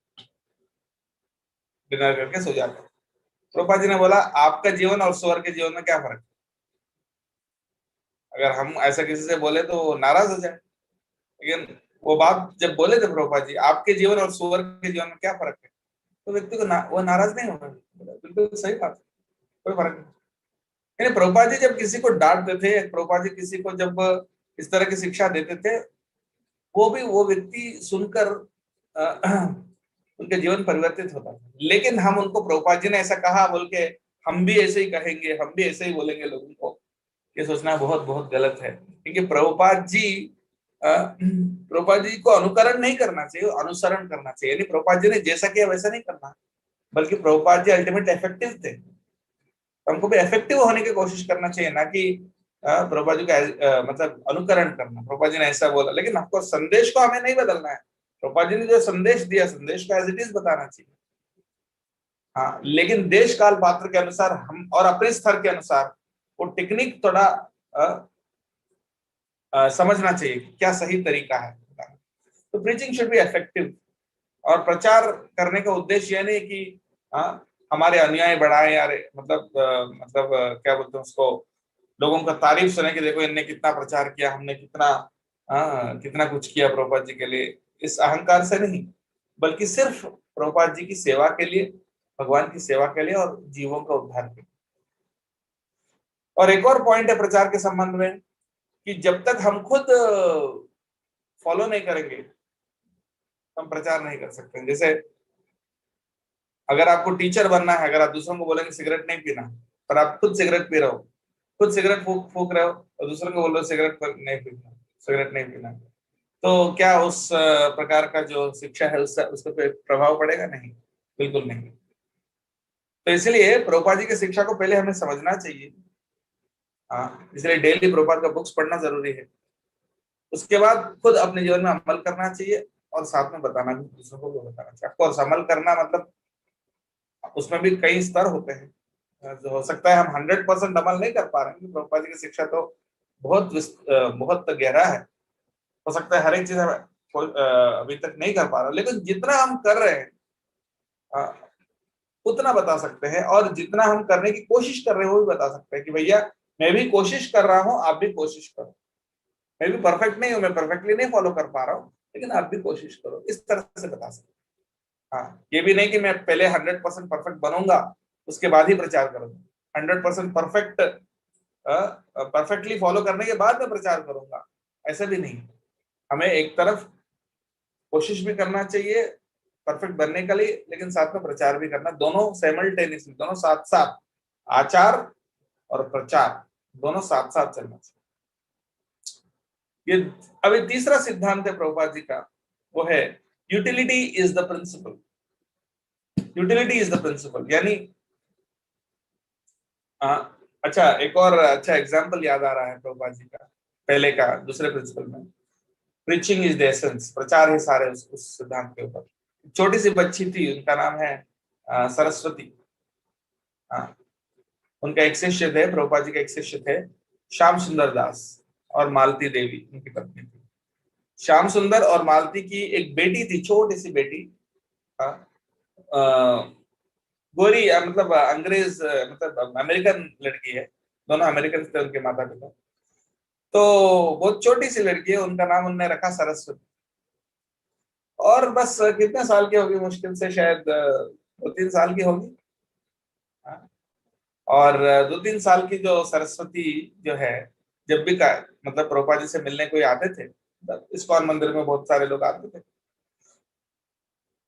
[SPEAKER 1] डिनर करके सो जाता हूँ। प्रभुपाद जी ने बोला आपका जीवन और सुअर के जीवन में क्या फर्क है? अगर हम ऐसा किसी से बोले तो वो नाराज हो जाए, लेकिन वो बात जब बोले थे प्रभुपाद जी, आपके जीवन और सुअर के जीवन में क्या फर्क है, तो व्यक्ति को वो नाराज नहीं होगा। बिल्कुल सही बात है, कोई फर्क नहीं। यानी प्रभुपाद जी जब किसी को डांटते थे, प्रभुपाद जी किसी को जब इस तरह की शिक्षा देते थे, वो भी वो व्यक्ति सुनकर उनके जीवन परिवर्तित होता था। लेकिन हम उनको प्रभुपाद जी ने ऐसा कहा बोल के हम भी ऐसे ही कहेंगे, हम भी ऐसे ही बोलेंगे लोगों को, ये सोचना बहुत बहुत गलत है। क्योंकि प्रभुपाद जी को अनुकरण नहीं करना चाहिए, अनुसरण करना चाहिए। यानी प्रभुपाद जी ने जैसा किया वैसा नहीं करना, बल्कि प्रभुपाद जी अल्टीमेट इफेक्टिव थे, हमको भी इफेक्टिव होने की कोशिश करना चाहिए, ना कि प्रभुपाद जी का मतलब अनुकरण करना। प्रभुपाद जी ने ऐसा बोला, लेकिन हमको संदेश को हमें नहीं बदलना है। प्रभुपाद जी ने जो संदेश दिया, संदेश को एज इट इज बताना चाहिए। हाँ, लेकिन देश काल पात्र के अनुसार हम और अपने स्तर के अनुसार वो टेक्निक थोड़ा समझना चाहिए कि क्या सही तरीका है। तो प्रीचिंग शुड बी इफेक्टिव, और प्रचार करने का उद्देश्य यह नहीं कि हमारे अनुयायी बढ़ाए, यार मतलब क्या बोलते हैं उसको, लोगों का तारीफ सुने कि देखो इनने कितना प्रचार किया, हमने कितना कुछ किया प्रभुपाद जी के लिए, इस अहंकार से नहीं, बल्कि सिर्फ प्रभुपाद जी की सेवा के लिए, भगवान की सेवा के लिए और जीवों का उद्धार के लिए। और एक और पॉइंट है प्रचार के संबंध में, कि जब तक हम खुद फॉलो नहीं करेंगे, हम प्रचार नहीं कर सकते। जैसे अगर आपको टीचर बनना है, अगर आप दूसरों को बोलेंगे सिगरेट नहीं पीना, पर आप खुद सिगरेट पी रहे हो, खुद सिगरेट फूक फूक रहे हो, और दूसरों को बोल रहे हो सिगरेट नहीं पीना, तो क्या उस प्रकार का जो शिक्षा है उस पर प्रभाव पड़ेगा? नहीं, बिल्कुल नहीं। तो इसलिए प्रभुपाद जी की शिक्षा को पहले हमें समझना चाहिए। हाँ, इसलिए डेली प्रभुपाद का बुक्स पढ़ना जरूरी है। उसके बाद खुद अपने जीवन में अमल करना चाहिए, और साथ में बताना भी, दूसरों को भी बताना चाहिए। ऑफकोर्स अमल करना मतलब उसमें भी कई स्तर होते हैं। जो हो सकता है हम 100% अमल नहीं कर पा रहे हैं, प्रभुपाद जी की शिक्षा तो बहुत गहरा है। हो सकता है हर एक चीज हम अभी तक नहीं कर पा रहे, लेकिन जितना हम कर रहे हैं उतना बता सकते हैं, और जितना हम करने की कोशिश कर रहे हैं वो भी बता सकते हैं कि भैया मैं भी कोशिश कर रहा हूँ, आप भी कोशिश करो। मैं भी परफेक्ट नहीं हूँ, मैं परफेक्टली नहीं फॉलो कर पा रहा हूँ, लेकिन आप भी कोशिश करो, इस तरह से बता सकते हैं। हाँ, ये भी नहीं कि मैं पहले 100% परफेक्ट बनूंगा उसके बाद ही प्रचार करूंगा, 100% परफेक्टली फॉलो करने के बाद मैं प्रचार करूंगा, ऐसा भी नहीं। हमें एक तरफ कोशिश भी करना चाहिए परफेक्ट बनने के लिए, लेकिन साथ में प्रचार भी करना, दोनों साइमल्टेनियसली, दोनों साथ साथ, आचार और प्रचार दोनों साथ साथ चलना चाहिए। ये अभी तीसरा सिद्धांत है प्रभुपाद जी का, वो है utility is the principle. Utility is the principle यानी अच्छा, एक और अच्छा एग्जांपल याद आ रहा है प्रभुपाद जी का, पहले का दूसरे प्रिंसिपल में, प्रीचिंग इज द एसेंस, प्रचार है सारे उस सिद्धांत के ऊपर। छोटी सी बच्ची थी, उनका नाम है सरस्वती। हाँ, उनका एक शिष्य थे, प्रभुपाद जी का एक शिष्य थे, श्याम सुंदर दास, और मालती देवी उनकी पत्नी थी। श्याम सुंदर और मालती की एक बेटी थी, छोटी सी बेटी, गोरी, मतलब अंग्रेज, मतलब अमेरिकन लड़की है, दोनों अमेरिकन थे उनके माता पिता। तो बहुत छोटी सी लड़की है, उनका नाम उन्होंने रखा सरस्वती। और बस कितने साल की होगी, मुश्किल से शायद 2-3 साल की होगी। हाँ, और 2-3 साल की जो सरस्वती जो है, जब भी का मतलब प्रभुपाद जी से मिलने कोई आते थे, इस्कॉन मंदिर में बहुत सारे लोग आते थे,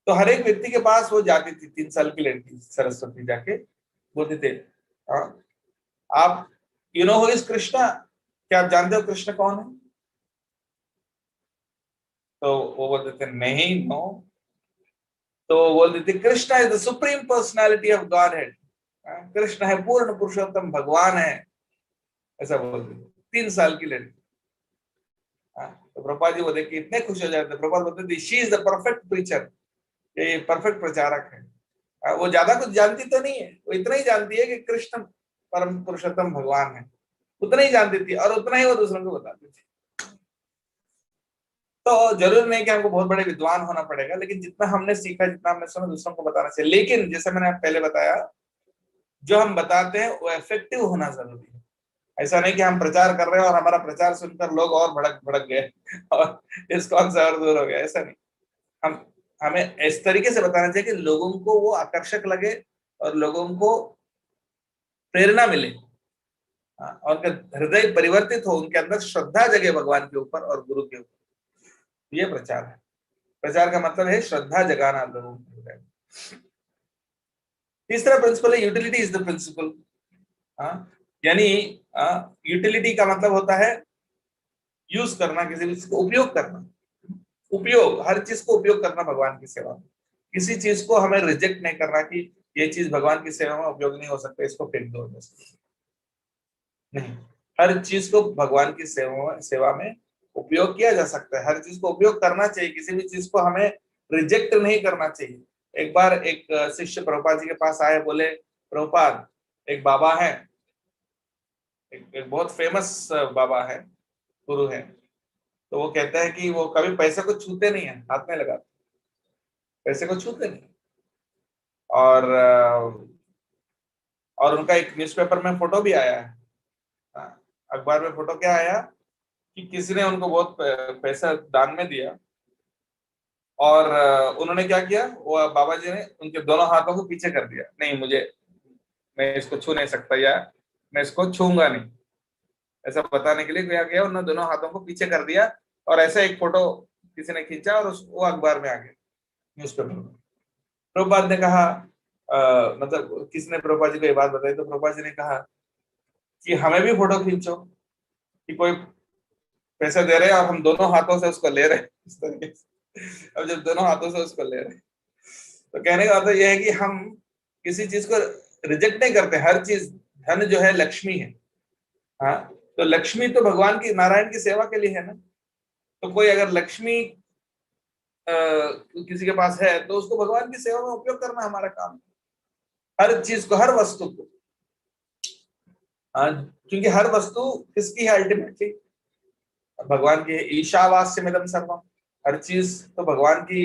[SPEAKER 1] तो हर एक व्यक्ति के पास वो जाती थी, 3 साल की लड़की सरस्वती जाके बोलते थे, हाँ, आप you know who is Krishna, क्या आप जानते हो कृष्ण कौन है? तो वो बोलते थे नहीं, नो। तो वो बोलते थे Krishna is the supreme personality of God head, Krishna है पूर्ण पुरुषोत्तम भगवान है, ऐसा बोलते थे। 3 साल की लड़की। हाँ, तो प्रभुपाद जी वो देख के इतने खुश हो जाते थे। प्रभुपाद बोलते थे she is the perfect preacher, ये परफेक्ट प्रचारक है। वो ज्यादा कुछ जानती तो नहीं है, वो इतना ही जानती है कि कृष्ण परम पुरुषोत्तम भगवान है, उतना ही जानती थी, और उतना ही वो दूसरों को बताती थी। तो जरूर नहीं कि हमको बहुत बड़े विद्वान होना पड़ेगा, लेकिन जितना हमने सीखा, जितना हमने सुना, दूसरों को बताना चाहिए। लेकिन जैसे मैंने पहले बताया, जो हम बताते हैं वो इफेक्टिव होना जरूरी है। ऐसा नहीं कि हम प्रचार कर रहे हैं और हमारा प्रचार सुनकर लोग और भड़क भड़क गए और इस कौन सा और दूर हो गया, ऐसा नहीं। हम हमें इस तरीके से बताना चाहिए कि लोगों को वो आकर्षक लगे और लोगों को प्रेरणा मिले, और उनका हृदय परिवर्तित हो, उनके अंदर श्रद्धा जगे भगवान के ऊपर और गुरु के ऊपर। ये प्रचार है। प्रचार का मतलब है श्रद्धा जगाना लोगों के हृदय में। तीसरा प्रिंसिपल है यूटिलिटी इज द प्रिंसिपल। यानी यूटिलिटी का मतलब होता है यूज करना, किसी चीज को उपयोग करना। उपयोग, हर चीज को उपयोग करना भगवान की सेवा में। किसी चीज को हमें रिजेक्ट नहीं करना कि ये चीज भगवान की सेवा में उपयोग नहीं हो सकता, इसको फेंक दो, नहीं। हर चीज को भगवान की सेवा में उपयोग किया जा सकता है, हर चीज को उपयोग करना चाहिए, किसी भी चीज को हमें रिजेक्ट नहीं करना चाहिए। एक बार एक शिष्य प्रभुपाद जी के पास आए, बोले प्रभुपाद, एक बाबा है, एक बहुत फेमस बाबा है, गुरु है, तो वो कहता है कि वो कभी पैसे को छूते नहीं है, हाथ में लगाते, पैसे को छूते नहीं। और और उनका एक न्यूज़पेपर में फोटो भी आया है, अखबार में फोटो क्या आया कि किसी ने उनको बहुत पैसा दान में दिया, और उन्होंने क्या किया, वो बाबा जी ने उनके दोनों हाथों को पीछे कर दिया, नहीं मुझे, मैं इसको छू नहीं सकता, या मैं इसको छूंगा नहीं, ऐसा बताने के लिए क्या किया, उन्होंने दोनों हाथों को पीछे कर दिया, और ऐसा एक फोटो किसी ने खींचा और वो अखबार में आ गया, न्यूज़पेपर में। प्रभुपाद ने कहा, मतलब किसने प्रभुपाद जी को ये बात बताई, तो प्रभुपाद जी ने कहा कि हमें भी फोटो खींचो, कि कोई पैसे दे रहे हैं और हम दोनों हाथों से उसको ले रहे हैं इस तरीके से। अब जब दोनों हाथों से उसको ले रहे हैं, तो कहने का मतलब यह है कि हम किसी चीज को रिजेक्ट नहीं करते। हर चीज, धन जो है लक्ष्मी है, हाँ, तो लक्ष्मी तो भगवान की, नारायण की सेवा के लिए है ना। तो कोई अगर लक्ष्मी किसी के पास है, तो उसको भगवान की सेवा में उपयोग करना हमारा काम है। हर चीज को, हर वस्तु को, हाँ, क्योंकि हर वस्तु किसकी है अल्टीमेटली, भगवान की है। ईशावास्यमिदं सर्वम, हर चीज तो भगवान की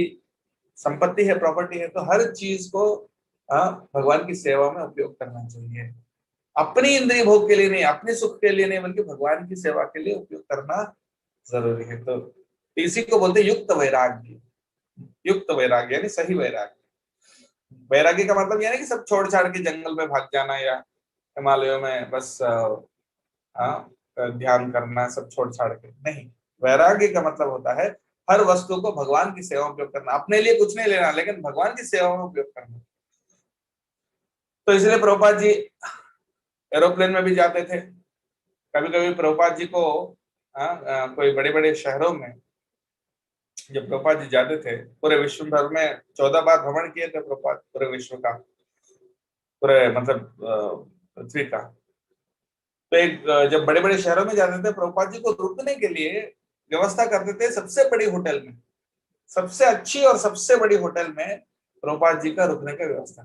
[SPEAKER 1] संपत्ति है, प्रॉपर्टी है, तो हर चीज को भगवान की सेवा में उपयोग करना चाहिए। अपनी इंद्रिय भोग के लिए नहीं, अपने सुख के लिए नहीं, बल्कि भगवान की सेवा के लिए उपयोग करना जरूरी है। तो इसी को बोलते युक्त वैराग्य। युक्त वैराग्य यानी सही वैराग्य। वैराग्य का मतलब यह नहीं कि सब छोड़ छाड़ के जंगल में भाग जाना, या हिमालयों में बस ध्यान करना, सब छोड़ छाड़ के नहीं। वैराग्य का मतलब होता है हर वस्तु को भगवान की सेवा में उपयोग करना, अपने लिए कुछ नहीं लेना, लेकिन भगवान की सेवा में उपयोग करना। तो इसलिए प्रभुपाद जी एरोप्लेन में भी जाते थे। कभी कभी प्रभुपाद जी को कोई बड़े बड़े शहरों में जब प्रभुपाद जी जाते थे, पूरे विश्व भर में 14 बार भ्रमण किए थे प्रभुपाद, पूरे विश्व का, पूरे मतलब पृथ्वी का। तो एक जब बड़े बड़े शहरों में जाते थे, प्रभुपाद जी को रुकने के लिए व्यवस्था करते थे सबसे बड़ी होटल में, सबसे अच्छी और सबसे बड़ी होटल में प्रभुपाद जी का रुकने का व्यवस्था।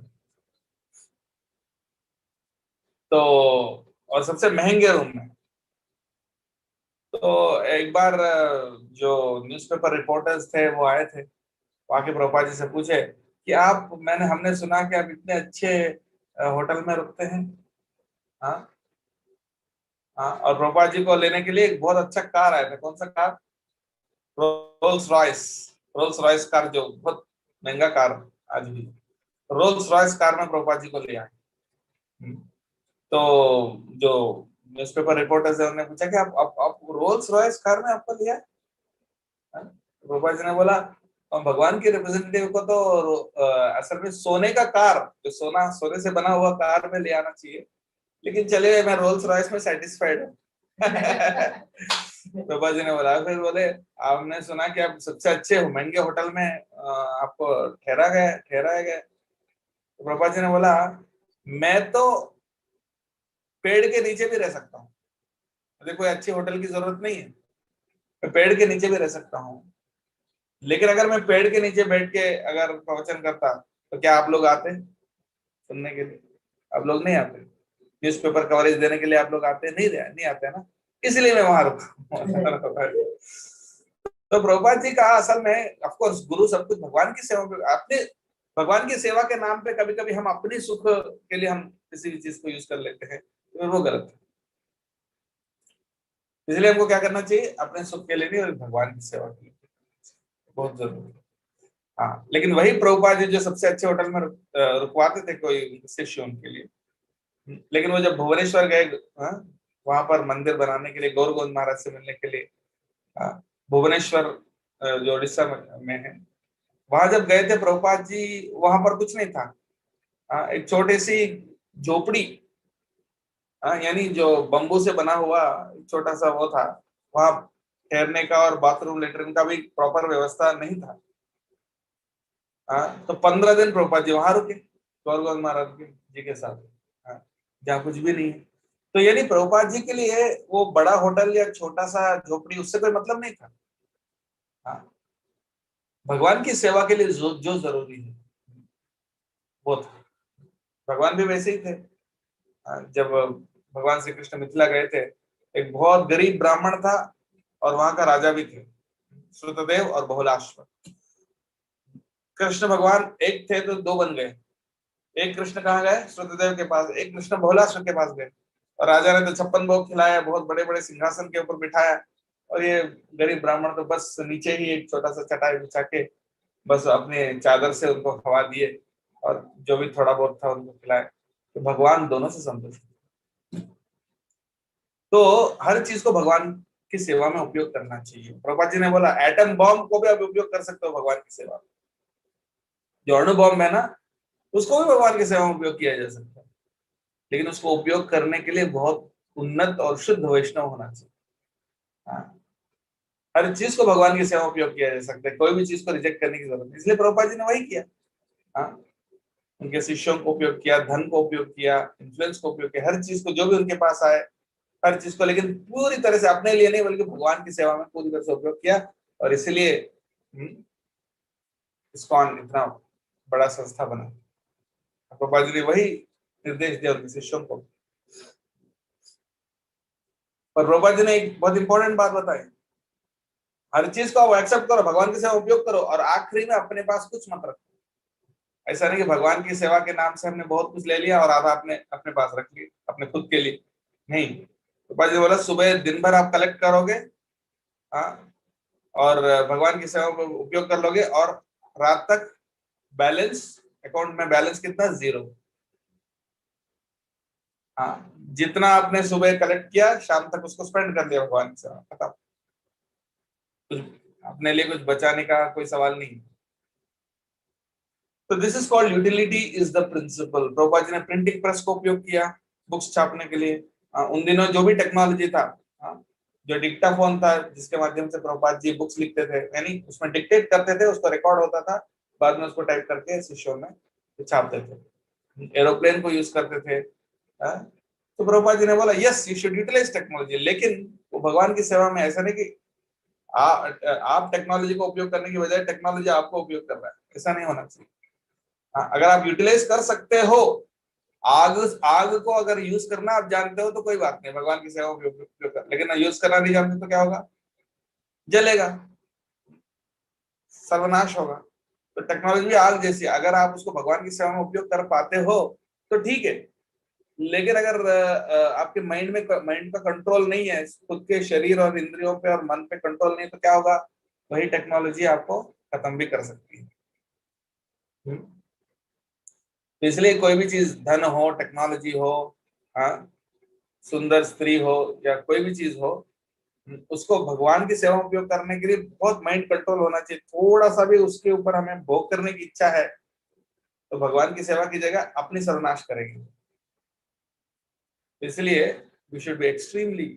[SPEAKER 1] तो और सबसे महंगे रूम में। तो एक बार जो न्यूज़पेपर रिपोर्टर्स थे वो आए थे, आके प्रभुपाद जी से पूछे कि आप, हमने सुना कि आप इतने अच्छे होटल में रुकते हैं। हाँ, हाँ, और प्रभुपाद जी को लेने के लिए एक बहुत अच्छा कार आया था। कौन सा car? Rolls Royce. Rolls Royce car, जो बहुत महंगा कार आज भी, रोल्स रॉयस कार में प्रभुपाद जी को ले आए। तो जो न्यूज़पेपर रिपोर्टर्स है उन्होंने पूछा कि आप रोल्स रॉयस कार में आपको लिया है? तो प्रभुपाद जी ने बोला, भगवान के रिप्रेजेंटेटिव को तो असल में सोने का कार, जो सोने से बना हुआ कार में ले आना चाहिए, लेकिन चलिए मैं रोल्स रॉयस में सेटिस्फाइड हूँ। प्रभा जी ने बोला, फिर बोले आपने सुना कि आप सबसे अच्छे महंगे होटल में आपको ठहराया गया। तो प्रभा जी ने बोला, मैं तो पेड़ के नीचे भी रह सकता हूँ, मुझे कोई अच्छे होटल की जरूरत नहीं है, मैं पेड़ के नीचे भी रह सकता हूँ, लेकिन अगर मैं पेड़ के नीचे बैठ के अगर प्रवचन करता तो क्या आप लोग आते सुनने के लिए? आप लोग नहीं आते। न्यूज़पेपर कवरेज देने के लिए आप लोग आते नहीं आते ना, इसलिए मैं वहां रुका। तो प्रभुपाद जी का असल में ऑफ कोर्स गुरु सब कुछ भगवान की सेवा पे, अपने भगवान की सेवा के नाम पे कभी कभी हम अपनी सुख के लिए हम किसी भी चीज को यूज कर लेते हैं, तो वो गलत है। इसलिए हमको क्या करना चाहिए, अपने सुख के लिए नहीं और भगवान की सेवा के लिए, बहुत जरूरी है। हाँ, लेकिन वही प्रभुपाद जी जो सबसे अच्छे होटल में रुकवाते थे कोई शिष्य उनके लिए, लेकिन वो जब भुवनेश्वर गए, हाँ, वहां पर मंदिर बनाने के लिए गौर गोविंद महाराज से मिलने के लिए, हाँ, भुवनेश्वर जो उड़ीसा में है, वहां जब गए थे प्रभुपाद जी, वहां पर कुछ नहीं था। एक छोटी सी झोपड़ी, यानी जो बम्बू से बना हुआ छोटा सा वो था, वहां ठहरने का और बाथरूम लेटरिन का भी प्रॉपर व्यवस्था नहीं था। तो 15 दिन प्रभुपाद जी वहां रुके गौर गोविंद महाराज जी के साथ, जहाँ कुछ भी नहीं है। तो यानी प्रभुपाद जी के लिए वो बड़ा होटल या छोटा सा झोपड़ी उससे कोई मतलब नहीं था। हाँ, भगवान की सेवा के लिए जो जरूरी है वो था। भगवान भी वैसे ही थे। जब भगवान श्री कृष्ण मिथिला गए थे, एक बहुत गरीब ब्राह्मण था और वहां का राजा भी थे, श्रुतदेव और बहुलाश्व। कृष्ण भगवान एक थे तो दो बन गए, एक कृष्ण कहाँ गए, श्रुतदेव के पास, एक कृष्ण बहुलाश्व के पास गए, और राजा ने तो 56 भोग खिलाया, बहुत बड़े बड़े सिंहासन के ऊपर बिठाया, और ये गरीब ब्राह्मण तो बस नीचे ही एक छोटा सा चटाई बिछा के बस अपने चादर से उनको खवा दिए और जो भी थोड़ा बहुत था उनको खिलाए। तो भगवान दोनों से संतुष्ट। तो हर चीज को भगवान की सेवा में उपयोग करना चाहिए। प्रभुपाद जी ने बोला, एटम बॉम्ब को भी आप उपयोग कर सकते हो भगवान की सेवा में। जो अणु बॉम्ब है ना, उसको भी भगवान की सेवा में उपयोग किया जा सकता है, लेकिन उसको उपयोग करने के लिए बहुत उन्नत और शुद्ध वैष्णव होना चाहिए। हाँ, हर चीज को भगवान की सेवा में उपयोग किया जा सकता है, कोई भी चीज को रिजेक्ट करने की जरूरत नहीं। इसलिए प्रभुपाद जी ने वही किया। हाँ, उनके शिष्यों को उपयोग किया, धन को उपयोग किया, इन्फ्लुएंस को उपयोग किया, हर चीज को जो भी उनके पास आए, हर चीज को, लेकिन पूरी तरह से अपने लिए नहीं बल्कि भगवान की सेवा में पूरी तरह से उपयोग किया। और इसलिए इस्कॉन इतना बड़ा संस्था बना। प्रभुपाद जी ने वही निर्देश दिया उनके शिष्यों को। पर प्रभुपाद जी ने एक बहुत इंपॉर्टेंट बात बताई, हर चीज को आप एक्सेप्ट करो, भगवान की सेवा में उपयोग करो, और आखिरी में अपने पास कुछ मत रखो। ऐसा नहीं कि भगवान की सेवा के नाम से हमने बहुत कुछ ले लिया और आधा आपने अपने पास रख लिया अपने खुद के लिए। नहीं, प्रभुपाद जी बोला, सुबह दिन भर आप कलेक्ट करोगे, हाँ, और भगवान की सेवा में उपयोग कर लोगे, और रात तक बैलेंस, अकाउंट में बैलेंस कितना, 0। हाँ, जितना आपने सुबह कलेक्ट किया शाम तक उसको स्पेंड कर दिया भगवान की सेवा, खत्म। कुछ अपने लिए कुछ बचाने का कोई सवाल नहीं। तो this is called utility is the principle. Prabhupada ji ने प्रिंटिंग प्रेस को उपयोग किया बुक्स छापने के लिए। उन दिनों जो भी टेक्नोलॉजी था, जो डिक्टाफोन था जिसके माध्यम से प्रभुपाद जी बुक्स लिखते थे, यानी उसमें डिक्टेट करते थे, उसको रिकॉर्ड होता था, बाद में उसको टाइप करके शिष्यों में छापते थे। एरोप्लेन को यूज करते थे। तो प्रभुपाद जी ने बोला, yes you should utilise technology, लेकिन वो भगवान की सेवा में, ऐसा नहीं कि आप टेक्नोलॉजी को उपयोग करने की बजाय टेक्नोलॉजी आपको उपयोग कर रहा है, ऐसा नहीं होना चाहिए। अगर आप यूटिलाइज कर सकते हो, आग आग को अगर यूज करना आप जानते हो तो कोई बात नहीं, भगवान की सेवा में उपयोग कर, लेकिन यूज करना नहीं जानते तो क्या होगा, जलेगा, सर्वनाश होगा। तो टेक्नोलॉजी भी आग जैसी, अगर आप उसको भगवान की सेवा में उपयोग कर पाते हो तो ठीक है, लेकिन अगर आपके माइंड पे कंट्रोल नहीं है, खुद के शरीर और इंद्रियों पे और मन पे कंट्रोल नहीं है, तो क्या होगा, वही टेक्नोलॉजी आपको खत्म भी कर सकती है। तो इसलिए कोई भी चीज, धन हो, टेक्नोलॉजी हो, हाँ, सुंदर स्त्री हो या कोई भी चीज हो, उसको भगवान की सेवा में उपयोग करने के लिए बहुत माइंड कंट्रोल होना चाहिए। थोड़ा सा भी उसके ऊपर हमें भोग करने की इच्छा है तो भगवान की सेवा की जगह अपनी सर्वनाश करेंगे। इसलिए we should be extremely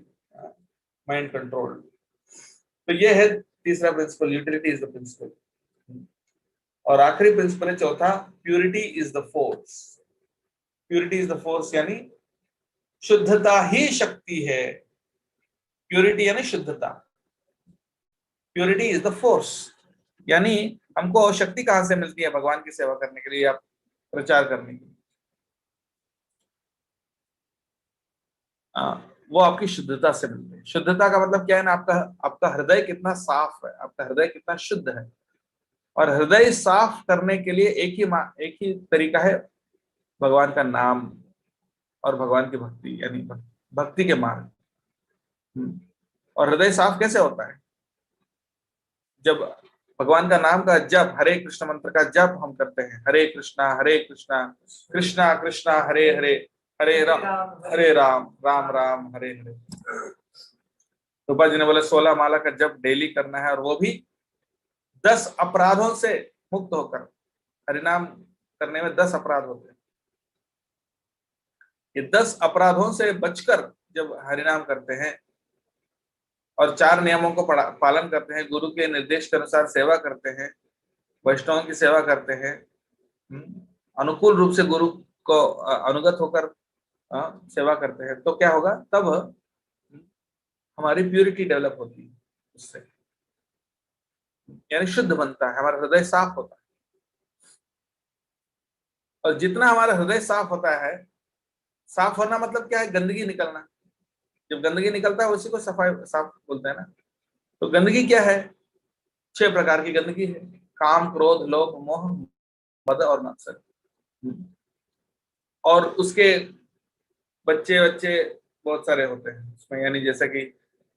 [SPEAKER 1] mind controlled. तो ये है तीसरा principle, utility is the principle. और आखिरी प्रिंसिपल है चौथा, purity is the force. Purity is the force यानी शुद्धता ही शक्ति है। प्यूरिटी यानी शुद्धता, प्यूरिटी इज द फोर्स यानी हमको शक्ति कहां से मिलती है भगवान की सेवा करने के लिए या प्रचार करने के लिए? वो आपकी शुद्धता से मिलती है। शुद्धता का मतलब क्या है ना, आपका आपका हृदय कितना साफ है, आपका हृदय कितना शुद्ध है। और हृदय साफ करने के लिए एक ही तरीका है, भगवान का नाम और भगवान की भक्ति, यानी भक्ति के मार्ग। और हृदय साफ कैसे होता है? जब भगवान का नाम का जप, हरे कृष्ण मंत्र का जप हम करते हैं, हरे कृष्णा कृष्णा कृष्णा हरे हरे, हरे राम राम राम हरे हरे। रूपा जी ने बोला 16 माला का जप डेली करना है, और वो भी 10 अपराधों से मुक्त होकर। हरिनाम करने में 10 अपराध होते हैं। ये 10 अपराधों से बचकर जब हरिनाम करते हैं और 4 नियमों को पालन करते हैं, गुरु के निर्देश के अनुसार सेवा करते हैं, वैष्णवों की सेवा करते हैं, अनुकूल रूप से गुरु को अनुगत होकर सेवा करते हैं, तो क्या होगा? तब हमारी प्यूरिटी डेवलप होती है उससे, यानी शुद्ध बनता है, हमारा हृदय साफ होता है। और जितना हमारा हृदय साफ होता है, साफ होना मतलब क्या है? गंदगी निकलना। जब गंदगी निकलता है उसी को सफाई साफ बोलते हैं ना। तो गंदगी क्या है? 6 प्रकार की गंदगी है। काम, क्रोध, लोभ, मोह, मद और मत्सर। और उसके बच्चे बच्चे बहुत सारे होते हैं उसमें, यानी जैसे कि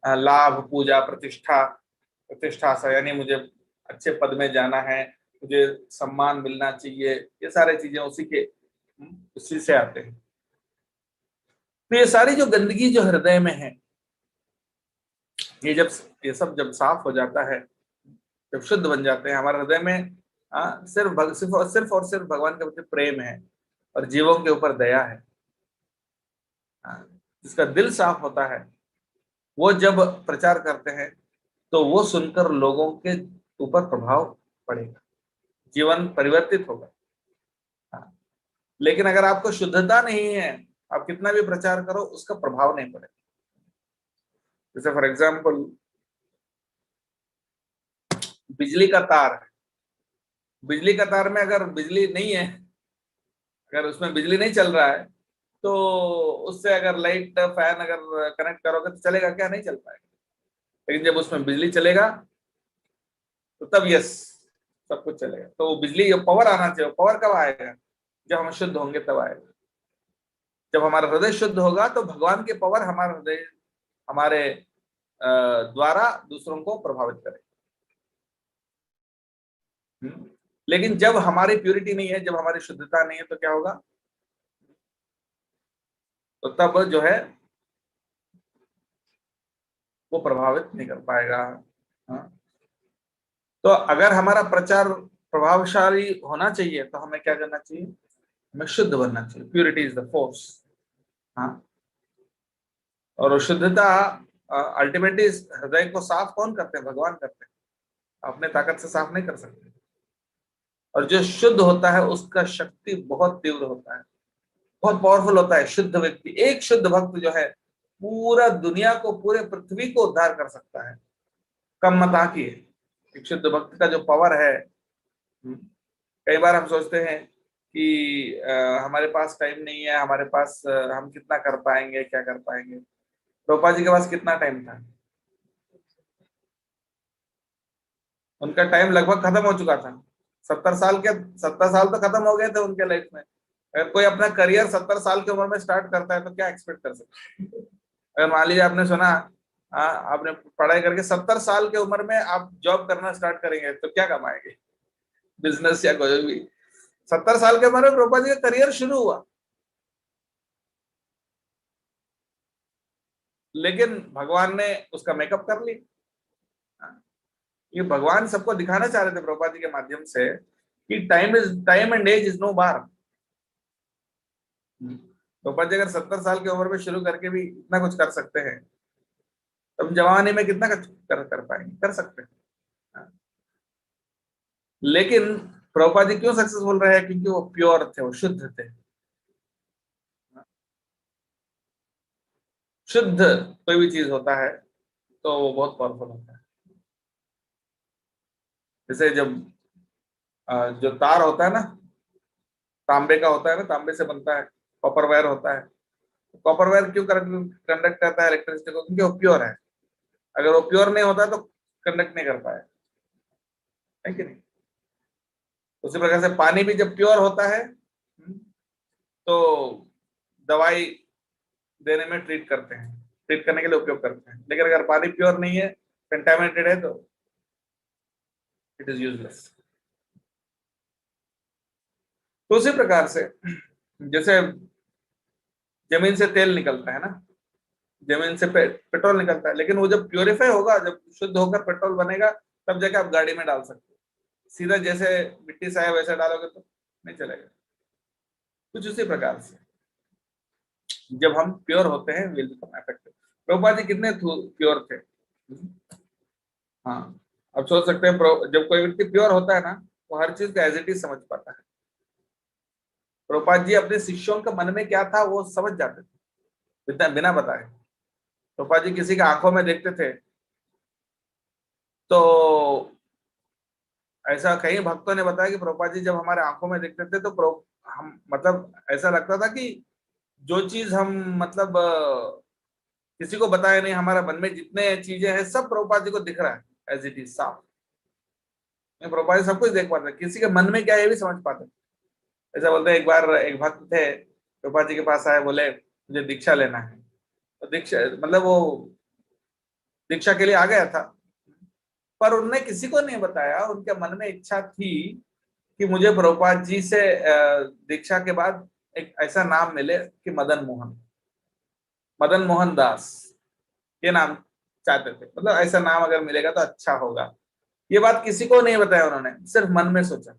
[SPEAKER 1] लाभ, पूजा, प्रतिष्ठा। प्रतिष्ठा से यानी मुझे अच्छे पद में जाना है, मुझे सम्मान मिलना चाहिए, ये सारी चीजें उसी से आते हैं। तो ये सारी जो गंदगी जो हृदय में है, ये सब जब साफ हो जाता है, जब शुद्ध बन जाते हैं, हमारे हृदय में सिर्फ और सिर्फ भगवान के प्रति प्रेम है और जीवों के ऊपर दया है। जिसका दिल साफ होता है, वो जब प्रचार करते हैं तो वो सुनकर लोगों के ऊपर प्रभाव पड़ेगा, जीवन परिवर्तित होगा। लेकिन अगर आपको शुद्धता नहीं है, आप कितना भी प्रचार करो, उसका प्रभाव नहीं पड़ेगा। जैसे फॉर एग्जाम्पल, बिजली का तार है। बिजली का तार में अगर बिजली नहीं है, अगर उसमें बिजली नहीं चल रहा है, तो उससे अगर लाइट फैन अगर कनेक्ट करोगे तो चलेगा क्या? नहीं चल पाएगा। लेकिन जब उसमें बिजली चलेगा तो तब यस, सब कुछ चलेगा। तो बिजली, पावर आना चाहिए। पावर कब आएगा? जब हम शुद्ध होंगे तब आएगा। जब हमारा हृदय शुद्ध होगा तो भगवान के पावर हमारे हृदय, हमारे द्वारा दूसरों को प्रभावित करेगा। लेकिन जब हमारी प्यूरिटी नहीं है, जब हमारी शुद्धता नहीं है, तो क्या होगा? तो तब जो है वो प्रभावित नहीं कर पाएगा। हाँ? तो अगर हमारा प्रचार प्रभावशाली होना चाहिए तो हमें क्या करना चाहिए? हमें शुद्ध बनना चाहिए। Purity is the force. हाँ, और शुद्धता अल्टीमेटली हृदय को साफ कौन करते हैं? भगवान करते हैं। अपने ताकत से साफ नहीं कर सकते। और जो शुद्ध होता है उसका शक्ति बहुत तीव्र होता है, बहुत पावरफुल होता है। शुद्ध व्यक्ति, एक शुद्ध भक्त जो है, पूरा दुनिया को, पूरे पृथ्वी को उद्धार कर सकता है। कम मत आंकिए एक शुद्ध भक्त का जो पावर है। कई बार हम सोचते हैं कि हमारे पास टाइम नहीं है, हमारे पास हम कितना कर पाएंगे, क्या कर पाएंगे। रूपा जी के पास कितना टाइम था? उनका टाइम लगभग खत्म हो चुका था। 70 साल तो खत्म हो गए थे उनके लाइफ में। अगर कोई अपना करियर 70 साल की उम्र में स्टार्ट करता है तो क्या एक्सपेक्ट कर सकते हैं? अगर मान लीजिए आपने सुना, आपने पढ़ाई करके 70 साल की उम्र में आप जॉब करना स्टार्ट करेंगे तो क्या कमाएंगे? बिजनेस या कोई भी। 70 साल के उम्र में रूपा जी का करियर शुरू हुआ। लेकिन भगवान ने उसका मेकअप कर ली। ये भगवान सबको दिखाना चाह रहे थे प्रभुपाद जी के माध्यम से कि time and age is no bar. Prabhupada ji अगर 70 साल की उम्र में शुरू करके भी इतना कुछ कर सकते हैं, तो हम जवानी में कितना कुछ कर पाएंगे, कर सकते हैं। लेकिन प्रभुपाद जी क्यों सक्सेसफुल रहे? क्योंकि वो प्योर थे, वो शुद्ध थे। शुद्ध कोई भी चीज होता है तो वो बहुत पावरफुल होता है। जैसे जब जो तार होता है ना, तांबे का होता है ना, तांबे से बनता है। कॉपर वायर होता है। कॉपर वायर क्यों कंडक्ट करता है इलेक्ट्रिसिटी को? क्योंकि वो प्योर है। अगर वो प्योर नहीं होता तो कंडक्ट नहीं कर पाए, है कि नहीं? उसी प्रकार से पानी भी जब प्योर होता है तो दवाई देने में ट्रीट करने के लिए उपयोग करते हैं। लेकिन अगर पानी प्योर नहीं है, कंटामिनेटेड है, तो इट इज यूजलेस। तो उसी प्रकार से जैसे जमीन से तेल निकलता है ना, जमीन से पेट्रोल निकलता है, लेकिन वो जब प्योरीफाई होगा, जब शुद्ध होकर पेट्रोल बनेगा, तब जाके आप गाड़ी में डाल सकते हो। सीधा जैसे मिट्टी से आया वैसे डालोगे तो नहीं चलेगा। कुछ उसी प्रकार से जब हम प्योर होते हैं, will become effective. Prabhupada ji कितने प्योर थे। हाँ, अब सोच सकते हैं जब कोई व्यक्ति प्योर होता है ना, वो हर चीज का एज इट इज समझ पाता है। प्रभुपाद जी अपने शिष्यों के मन में क्या था वो समझ जाते थे, बिना बिना बताए। प्रभुपाद जी किसी के आंखों में देखते थे तो ऐसा कई भक्तों ने बताया कि प्रभुपाद जी जब हमारे आंखों में देखते थे तो हम मतलब ऐसा लगता था कि जो चीज हम मतलब किसी को बताए नहीं, हमारे मन में जितने चीजें हैं सब प्रभुपाद जी को दिख रहा है एज इट इज साफ। प्रभुपाद जी सब कुछ देख पाते, किसी के मन में क्या है ये भी समझ पाते। ऐसा बोलते हैं, एक बार एक भक्त थे, प्रभुपाद जी के पास आए, बोले मुझे दीक्षा लेना है। तो दीक्षा मतलब वो दीक्षा के लिए आ गया था, पर उनने किसी को नहीं बताया। उनके मन में इच्छा थी कि मुझे प्रभुपाद जी से दीक्षा के बाद एक ऐसा नाम मिले कि मदन मोहन, मदन मोहन दास, ये नाम चाहते थे। मतलब ऐसा नाम अगर मिलेगा तो अच्छा होगा। ये बात किसी को नहीं बताया उन्होंने, सिर्फ मन में सोचा।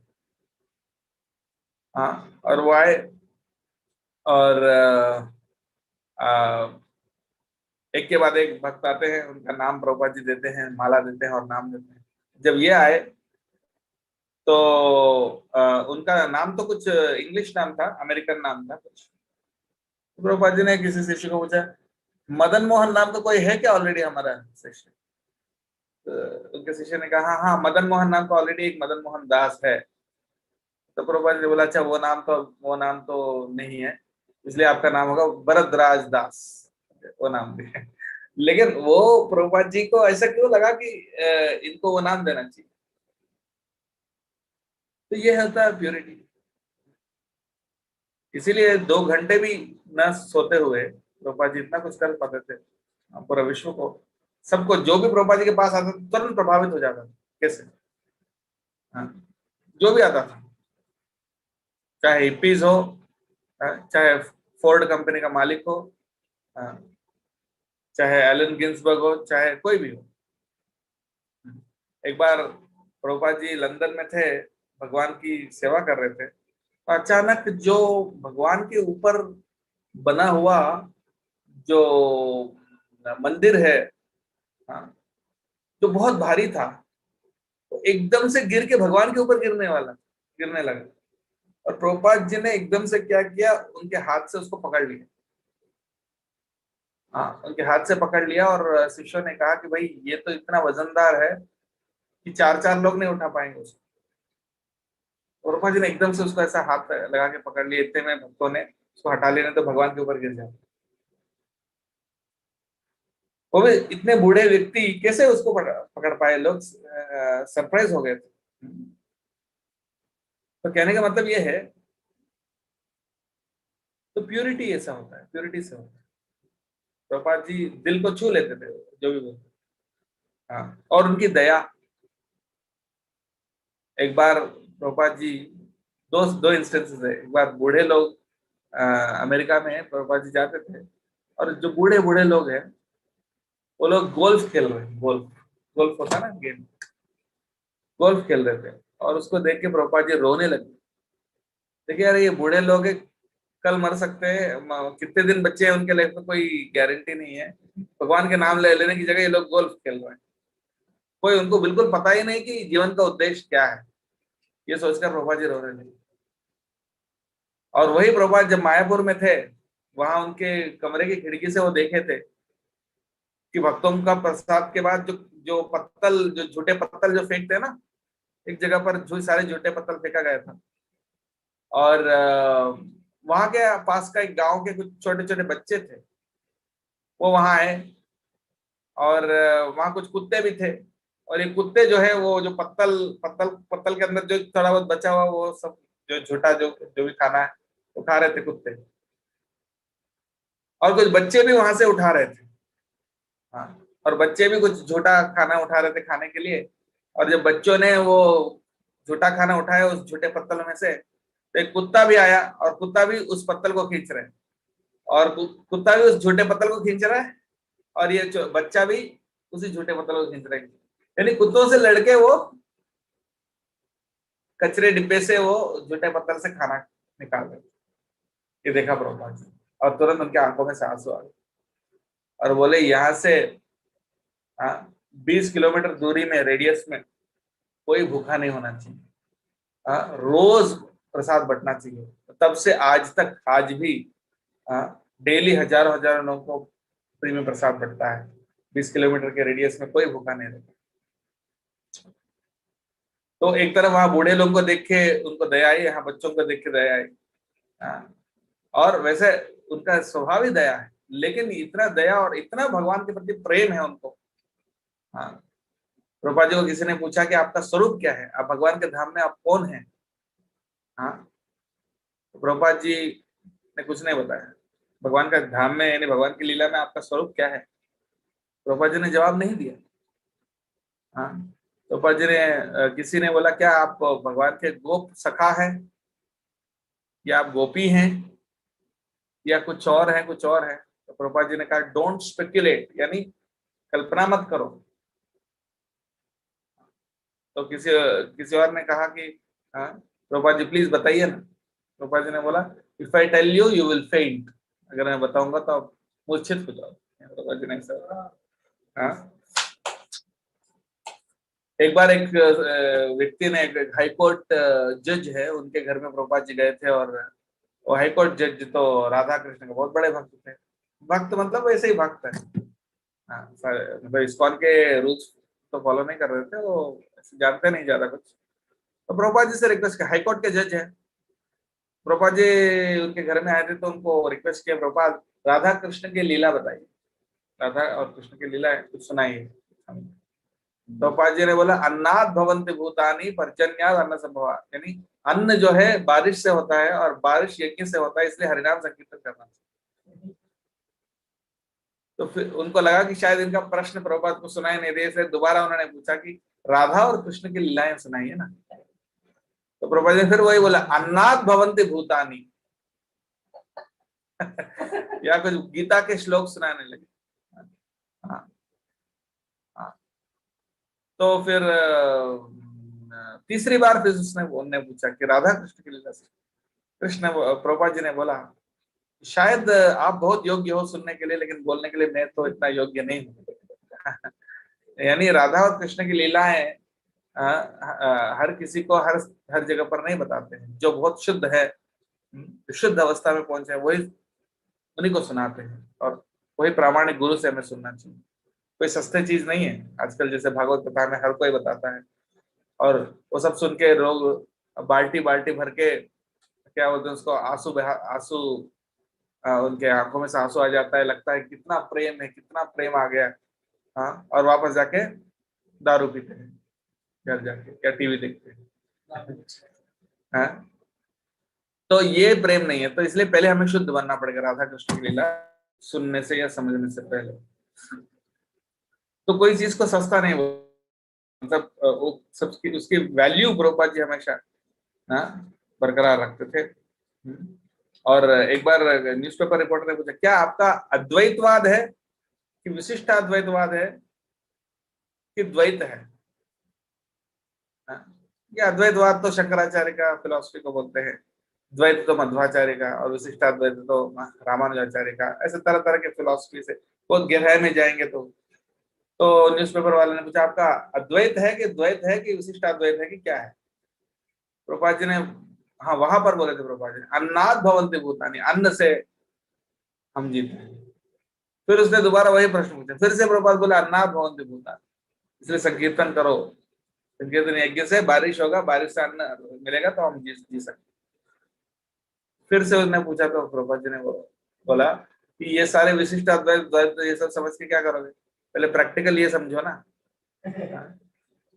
[SPEAKER 1] हाँ, और वो आए और एक के बाद एक भक्त आते हैं, उनका नाम प्रभुपाद जी देते हैं, माला देते हैं और नाम देते हैं। जब ये आए तो उनका नाम तो कुछ इंग्लिश नाम था, अमेरिकन नाम था कुछ। तो प्रभुपाद जी ने किसी शिष्य को पूछा, मदन मोहन नाम तो कोई है क्या ऑलरेडी हमारा शिष्य? तो उनके शिष्य ने कहा, हाँ हाँ, मदन मोहन नाम तो ऑलरेडी एक मदन मोहन दास है। तो प्रभुपाद जी ने बोला, अच्छा वो नाम तो नहीं है, इसलिए आपका नाम होगा भरद्वाज दास, वो नाम भी है। लेकिन वो प्रभुपाद जी को ऐसा क्यों लगा कि इनको वो नाम देना चाहिए? तो ये होता है प्योरिटी। इसीलिए 2 घंटे भी न सोते हुए प्रभुपाद जी इतना कुछ कर पाते थे। पूरा विश्व को, सबको, जो भी प्रभुपाद जी के पास आता था तुरंत प्रभावित हो जाता था। कैसे? हाँ, जो भी आता था, चाहे हिप्पीज हो, चाहे फोर्ड कंपनी का मालिक हो, हाँ, चाहे एलन गिन्सबर्ग हो, चाहे कोई भी हो। एक बार प्रभुपाद जी लंदन में थे, भगवान की सेवा कर रहे थे, तो अचानक जो भगवान के ऊपर बना हुआ जो मंदिर है, हाँ, जो बहुत भारी था, तो एकदम से गिर के भगवान के ऊपर गिरने लगा। और प्रभुपाद जी ने एकदम से क्या किया, उनके हाथ से उसको पकड़ लिया। हाँ, उनके हाथ से पकड़ लिया और शिष्यों ने कहा कि भाई ये तो इतना वजनदार है कि 4-4 लोग नहीं उठा पाएंगे उसको। प्रभुपाद जी ने एकदम से उसको ऐसा हाथ लगा के पकड़ लिया, इतने में भक्तों ने उसको हटा लिया, नहीं तो भगवान के ऊपर गिर जाए। वो भी इतने बूढ़े व्यक्ति कैसे उसको पकड़ पाए, लोग सरप्राइज हो गए थे। तो कहने का मतलब ये है, तो प्योरिटी ऐसा होता है, प्योरिटी से होता है। प्रभुपाद जी दिल को छू लेते थे जो भी बोलते। हाँ, और उनकी दया। एक बार प्रभुपाद जी, दो दो इंस्टेंसेस है। एक बार बूढ़े लोग अमेरिका में प्रभुपाद जी जाते थे, और जो बूढ़े बूढ़े लोग हैं वो लोग गोल्फ खेल रहे हैं, गोल्फ, गोल्फ होता ना गेम, गोल्फ खेल रहे थे, और उसको देख के प्रभुपाद जी रोने लगे। देखिए यार, ये बूढ़े लोग हैं, कल मर सकते हैं, कितने दिन बच्चे हैं उनके लाइफ में, कोई गारंटी नहीं है। भगवान के नाम ले लेने की जगह ये लोग गोल्फ खेल रहे हैं। कोई उनको बिल्कुल पता ही नहीं कि जीवन का उद्देश्य क्या है, ये सोचकर प्रभुपाद जी रो रहे थे। और वही प्रभुपाद जब मायापुर में थे, वहां उनके कमरे की खिड़की से वो देखे थे कि भक्तों का प्रसाद के बाद जो जो पत्तल, जो झूठे पत्तल जो फेंकते हैं ना, एक जगह पर सारे झूठे पत्तल फेंका गया था। और वहां के पास का एक गांव के कुछ छोटे छोटे बच्चे थे, वो वहां आए, और वहां कुछ कुत्ते भी थे। और ये कुत्ते जो है, वो जो पत्तल पत्तल पत्तल के अंदर जो थोड़ा बहुत बचा हुआ, वो सब जो झूठा जो जो भी खाना है वो खा रहे थे कुत्ते। और कुछ बच्चे भी वहां से उठा रहे थे। हाँ, और बच्चे भी कुछ झूठा खाना उठा रहे थे खाने के लिए। और जब बच्चों ने वो झूठा खाना उठाया उस झूठे पत्तल में से, तो एक कुत्ता भी आया, और कुत्ता भी उस पत्तल को खींच रहे हैं, और कुत्ता भी उस झूठे पत्तल को खींच रहा है, और ये बच्चा भी उसी झूठे पत्तल को खींच रहे हैं। यानी कुत्तों से लड़के वो कचरे डिब्बे से वो झूठे पत्तल से खाना निकाल रहे थे। ये देखा प्रभुपाद जी, और तुरंत उनके आंखों में से आंसू आ गए, और बोले यहाँ से 20 किलोमीटर दूरी में, रेडियस में कोई भूखा नहीं होना चाहिए। रोज प्रसाद बंटना चाहिए। तब से आज तक, आज भी डेली हजारों हजारों लोगों को फ्री में प्रसाद बंटता है। 20 किलोमीटर के रेडियस में कोई भूखा नहीं रहता। तो एक तरफ वहां बूढ़े लोगों को देख के उनको दया आई, यहाँ बच्चों को देख के दया आई। और वैसे उनका स्वभाव ही दया है, लेकिन इतना दया और इतना भगवान के प्रति प्रेम है उनको। हाँ, प्रभुपाद जी को किसी ने पूछा कि आपका स्वरूप क्या है, आप भगवान के धाम में आप कौन है? हाँ, तो प्रभुपाद जी ने कुछ नहीं बताया। भगवान का धाम में, यानी भगवान की लीला में आपका स्वरूप क्या है, प्रभुपाद जी ने जवाब नहीं दिया। हाँ, प्रभुपाद जी ने किसी ने बोला क्या आप भगवान के गोप सखा है, या आप गोपी हैं, या कुछ और है, कुछ और है? तो प्रभुपाद जी ने कहा डोंट स्पेक्युलेट, यानी कल्पना मत करो। तो किसी किसी और ने कहा कि हाँ प्रभुपाद जी प्लीज बताइए ना। प्रभुपाद जी ने बोला if I tell you you will faint, अगर मैं बताऊंगा तो आप मूर्छित हो जाओगे। प्रभुपाद जी ने ऐसा, हाँ। एक बार एक व्यक्ति ने, एक हाई कोर्ट जज है, उनके घर में प्रभुपाद जी गए थे, और वो हाई कोर्ट जज तो राधा कृष्ण के बहुत बड़े भक्त थे। भक्त मतलब वैसे ही भक्त है। हाँ, मतलब इस्कॉन के रूल्स तो फॉलो नहीं कर रहे थे वो, जानते नहीं ज्यादा कुछ। तो प्रभुपाद जी से रिक्वेस्ट किया, हाई कोर्ट के जज है, प्रभुपाद जी उनके घर में आए थे, तो उनको रिक्वेस्ट किया प्रभुपाद राधा कृष्ण की लीला बताइए, राधा और कृष्ण की लीला है कुछ सुनाइए। प्रभुपाद जी ने बोला अन्नाद भवन्ति भूतानि पर्जन्याद अन्न संभवा, यानी अन्न जो है बारिश से होता है, और बारिश यज्ञ से होता है, इसलिए हरिनाम संकीर्तन करना चाहिए। तो फिर उनको लगा कि शायद इनका प्रश्न प्रभुपाद को सुनाई नहीं दे, इसलिए दोबारा उन्होंने पूछा कि राधा और कृष्ण की लीलाएं सुनाइए ना। तो प्रभुपाद जी फिर वही बोला अन्नाद भवन्ति भूतानि या कुछ गीता के श्लोक सुनाने लगे। हाँ, हाँ। तो फिर तीसरी बार फिर उनने पूछा कि राधा कृष्ण की लीला से, कृष्ण प्रभुपाद जी ने बोला शायद आप बहुत योग्य हो सुनने के लिए, लेकिन बोलने के लिए मैं तो इतना योग्य नहीं हूँ। यानी राधा और कृष्ण की लीलाएं हर किसी को हर हर जगह पर नहीं बताते हैं। जो बहुत शुद्ध है, शुद्ध अवस्था में पहुंचे हैं, वही उन्हीं को सुनाते हैं, और वही प्रामाणिक गुरु से हमें सुनना चाहिए। कोई सस्ते चीज नहीं है, आजकल जैसे भागवत कथा में हर कोई बताता है, और वो सब सुन के लोग बाल्टी बाल्टी भर के, क्या बोलते हैं उसको, आंसू, उनके आंखों में से आंसू आ जाता है, लगता है कितना प्रेम है, कितना प्रेम आ गया। हाँ, और वापस जाके दारू पीते हैं, घर जाके या टीवी देखते हैं। हाँ, तो ये प्रेम नहीं है। तो इसलिए पहले हमें शुद्ध बनना पड़ेगा राधा कृष्ण की लीला सुनने से या समझने से पहले। तो कोई चीज को सस्ता नहीं, मतलब वो सबकी उसकी वैल्यू प्रभुपाद जी हमेशा हाँ बरकरार रखते थे। और एक बार न्यूज़पेपर रिपोर्टर ने पूछा क्या आपका अद्वैतवाद है? कि विशिष्टाद्वैतवाद है कि द्वैत है। ये अद्वैतवाद तो शंकराचार्य का फिलॉसफी को बोलते हैं, द्वैत तो मध्वाचार्य का, और विशिष्टाद्वैत तो रामानुजाचार्य का। ऐसे तरह तरह के फिलॉसफी से बहुत गहराई में जाएंगे तो न्यूज़पेपर वाले ने पूछा आपका अद्वैत है कि द्वैत है कि विशिष्टाद्वैत है कि क्या है? प्रभुपाद जी ने, हाँ वहां पर बोले थे प्रभुपाद जी ने, अन्नाद भवन्ति भूतानि, अन्न से हम जीते हैं। फिर उसने दोबारा वही प्रश्न पूछा, फिर से प्रभुपाद बोले अन्नाद भवन्ति भूतानि, इसलिए संकीर्तन करो, संकीर्तन यज्ञ से बारिश होगा, बारिश से अन्न मिलेगा तो हम जी सकते। फिर से उसने पूछा तो प्रभुपाद जी ने बोला कि ये सारे विशिष्ट अद्वैत द्वैत ये सब समझ के क्या करोगे, पहले प्रैक्टिकल ये समझो ना।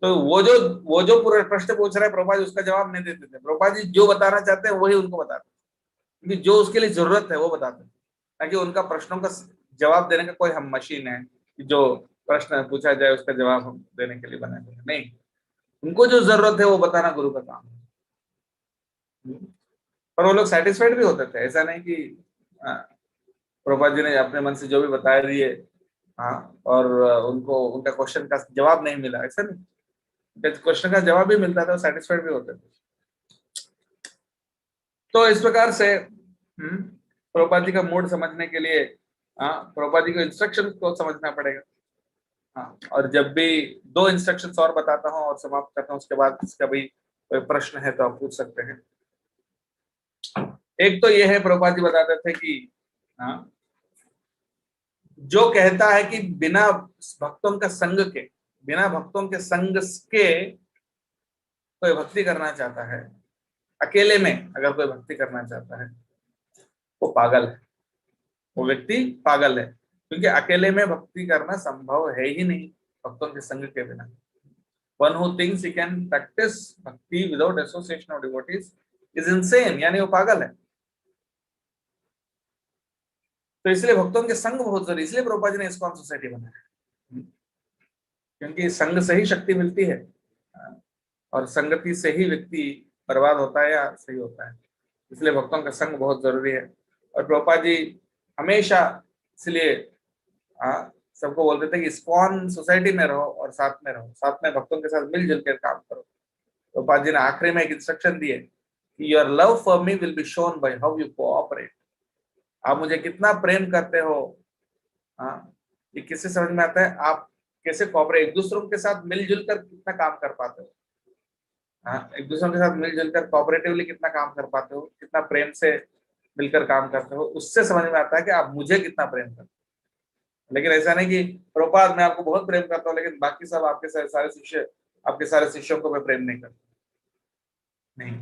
[SPEAKER 1] तो वो जो पूरा प्रश्न पूछ रहा है प्रभुपाद उसका जवाब नहीं देते थे। प्रभुपाद जी जो बताना चाहते हैं वही उनको बताते, क्योंकि जो उसके लिए जरूरत है वो बताते, ताकि उनका प्रश्नों का जवाब देने का कोई हम मशीन है कि जो प्रश्न पूछा जाए उसका जवाब हम देने के लिए बने हुए नहीं। उनको जो जरूरत है वो बताना गुरु का काम है। पर वो लोग सेटिस्फाइड भी होते थे, ऐसा नहीं कि प्रभुपाद जी ने अपने मन से जो भी बता दिए, हाँ, और उनको उनका क्वेश्चन का जवाब नहीं मिला, ऐसा नहीं, क्वेश्चन का जवाब भी मिलता था, सेटिस्फाइड भी होते थे। तो इस प्रकार से प्रभुपाद जी का मूड समझने के लिए प्रभुपाद जी को इंस्ट्रक्शन को समझना पड़ेगा। हाँ, और जब भी दो इंस्ट्रक्शन और बताता हूँ और समाप्त करता हूँ, उसके बाद इसका भी कोई प्रश्न है तो आप पूछ सकते हैं। एक तो ये है, प्रभुपाद जी बताते थे कि जो कहता है कि बिना भक्तों का संग के, बिना भक्तों के संग के कोई भक्ति करना चाहता है, अकेले में अगर कोई भक्ति करना चाहता है, वो पागल है, वो व्यक्ति पागल है, क्योंकि अकेले में भक्ति करना संभव है ही नहीं भक्तों के संग के बिना। One who thinks he can practice bhakti without association of devotees is insane, यानी वो पागल है। तो इसलिए भक्तों के संग बहुत जरूरी, इसलिए प्रभुपाद जी ने इस्कॉन सोसाइटी बनाया, क्योंकि संग से ही शक्ति मिलती है, और संगति से ही व्यक्ति बर्बाद होता है या सही होता है। इसलिए भक्तों का संग बहुत जरूरी है। और प्रभुपाद जी हमेशा इसलिए सबको बोलते थे कि इस्कॉन सोसाइटी में रहो और साथ में रहो, साथ में भक्तों के साथ मिलजुल कर काम करो। प्रभुपाद जी ने आखिरी में एक इंस्ट्रक्शन दिए कि your love for me will be shown by how you cooperate. आप मुझे कितना प्रेम करते हो, ये किससे समझ में आता है, आप कैसे कोऑपरेट, एक दूसरों के साथ मिलजुल कर कितना काम कर पाते हो, एक दूसरों के साथ मिलजुल कर कोऑपरेटिवली कितना काम कर पाते हो, कितना प्रेम से मिलकर काम करते हो, उससे समझ में आता है कि आप मुझे कितना प्रेम करते हो। लेकिन ऐसा नहीं कि प्रभुपाद मैं आपको बहुत प्रेम करता हूँ लेकिन बाकी सब आपके सारे शिष्य, आपके सारे शिष्यों को मैं प्रेम नहीं करता, नहीं।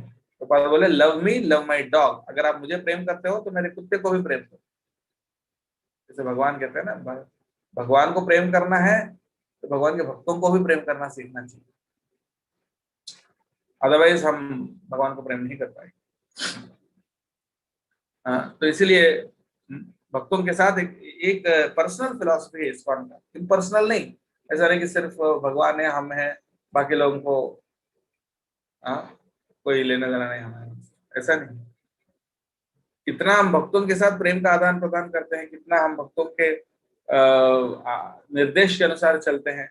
[SPEAKER 1] प्रभुपाद बोले love me love my dog, अगर आप मुझे प्रेम करते हो तो मेरे कुत्ते को भी प्रेम करो। जैसे भगवान कहते हैं ना, भगवान को प्रेम करना है तो भगवान के भक्तों को भी प्रेम करना सीखना चाहिए, अदरवाइज हम भगवान को प्रेम नहीं कर पाएंगे। तो इसलिए भक्तों के साथ एक पर्सनल फिलॉसफी है इस्कॉन का, इम्पर्सनल नहीं, ऐसा नहीं कि सिर्फ भगवान है हम है बाकी लोगों को कोई लेना देना नहीं हमें, ऐसा नहीं। कितना हम भक्तों के साथ प्रेम का आदान प्रदान करते हैं, कितना हम भक्तों के निर्देश के अनुसार चलते हैं,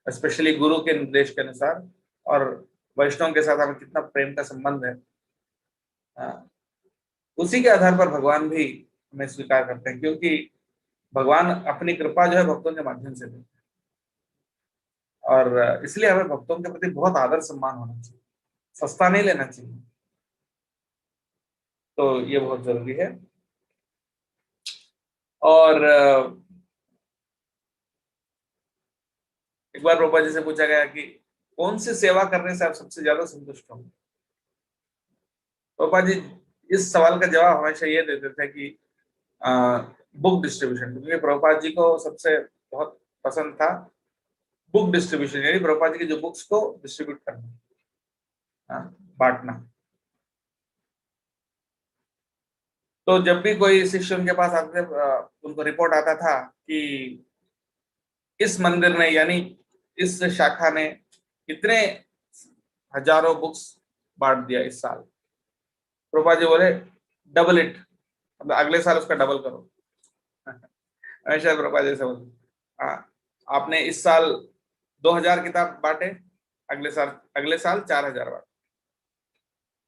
[SPEAKER 1] स्पेशली गुरु के निर्देश के अनुसार, और वैष्णव के साथ हमें कितना प्रेम का संबंध है, उसी के आधार पर भगवान भी हमें स्वीकार करते हैं, क्योंकि भगवान अपनी कृपा जो है भक्तों के माध्यम से देते हैं, और इसलिए हमें भक्तों के प्रति बहुत आदर सम्मान होना चाहिए, सस्ता नहीं लेना चाहिए। तो ये बहुत जरूरी है। और एक बार प्रभुपाद जी से पूछा गया कि कौन सी सेवा करने से आप सबसे ज्यादा संतुष्ट होंगे। प्रभुपाद जी इस सवाल का जवाब हमेशा ये देते थे कि बुक डिस्ट्रीब्यूशन, क्योंकि प्रभुपाद जी को सबसे बहुत पसंद था बुक डिस्ट्रीब्यूशन, यानी प्रभुपाद जी की जो बुक्स को डिस्ट्रीब्यूट करना, बांटना। तो जब भी कोई शिष्य उनके पास आते थे उनको रिपोर्ट आता था कि इस मंदिर ने यानी इस शाखा ने इतने हजारों बुक्स बांट दिया इस साल। प्रभुपाद जी बोले डबल इट, मतलब अगले साल उसका डबल करो। हमेशा प्रभुपाद जी से बोलते, हाँ आपने इस साल 2000 किताब बांटे, अगले साल 4000 बांटे,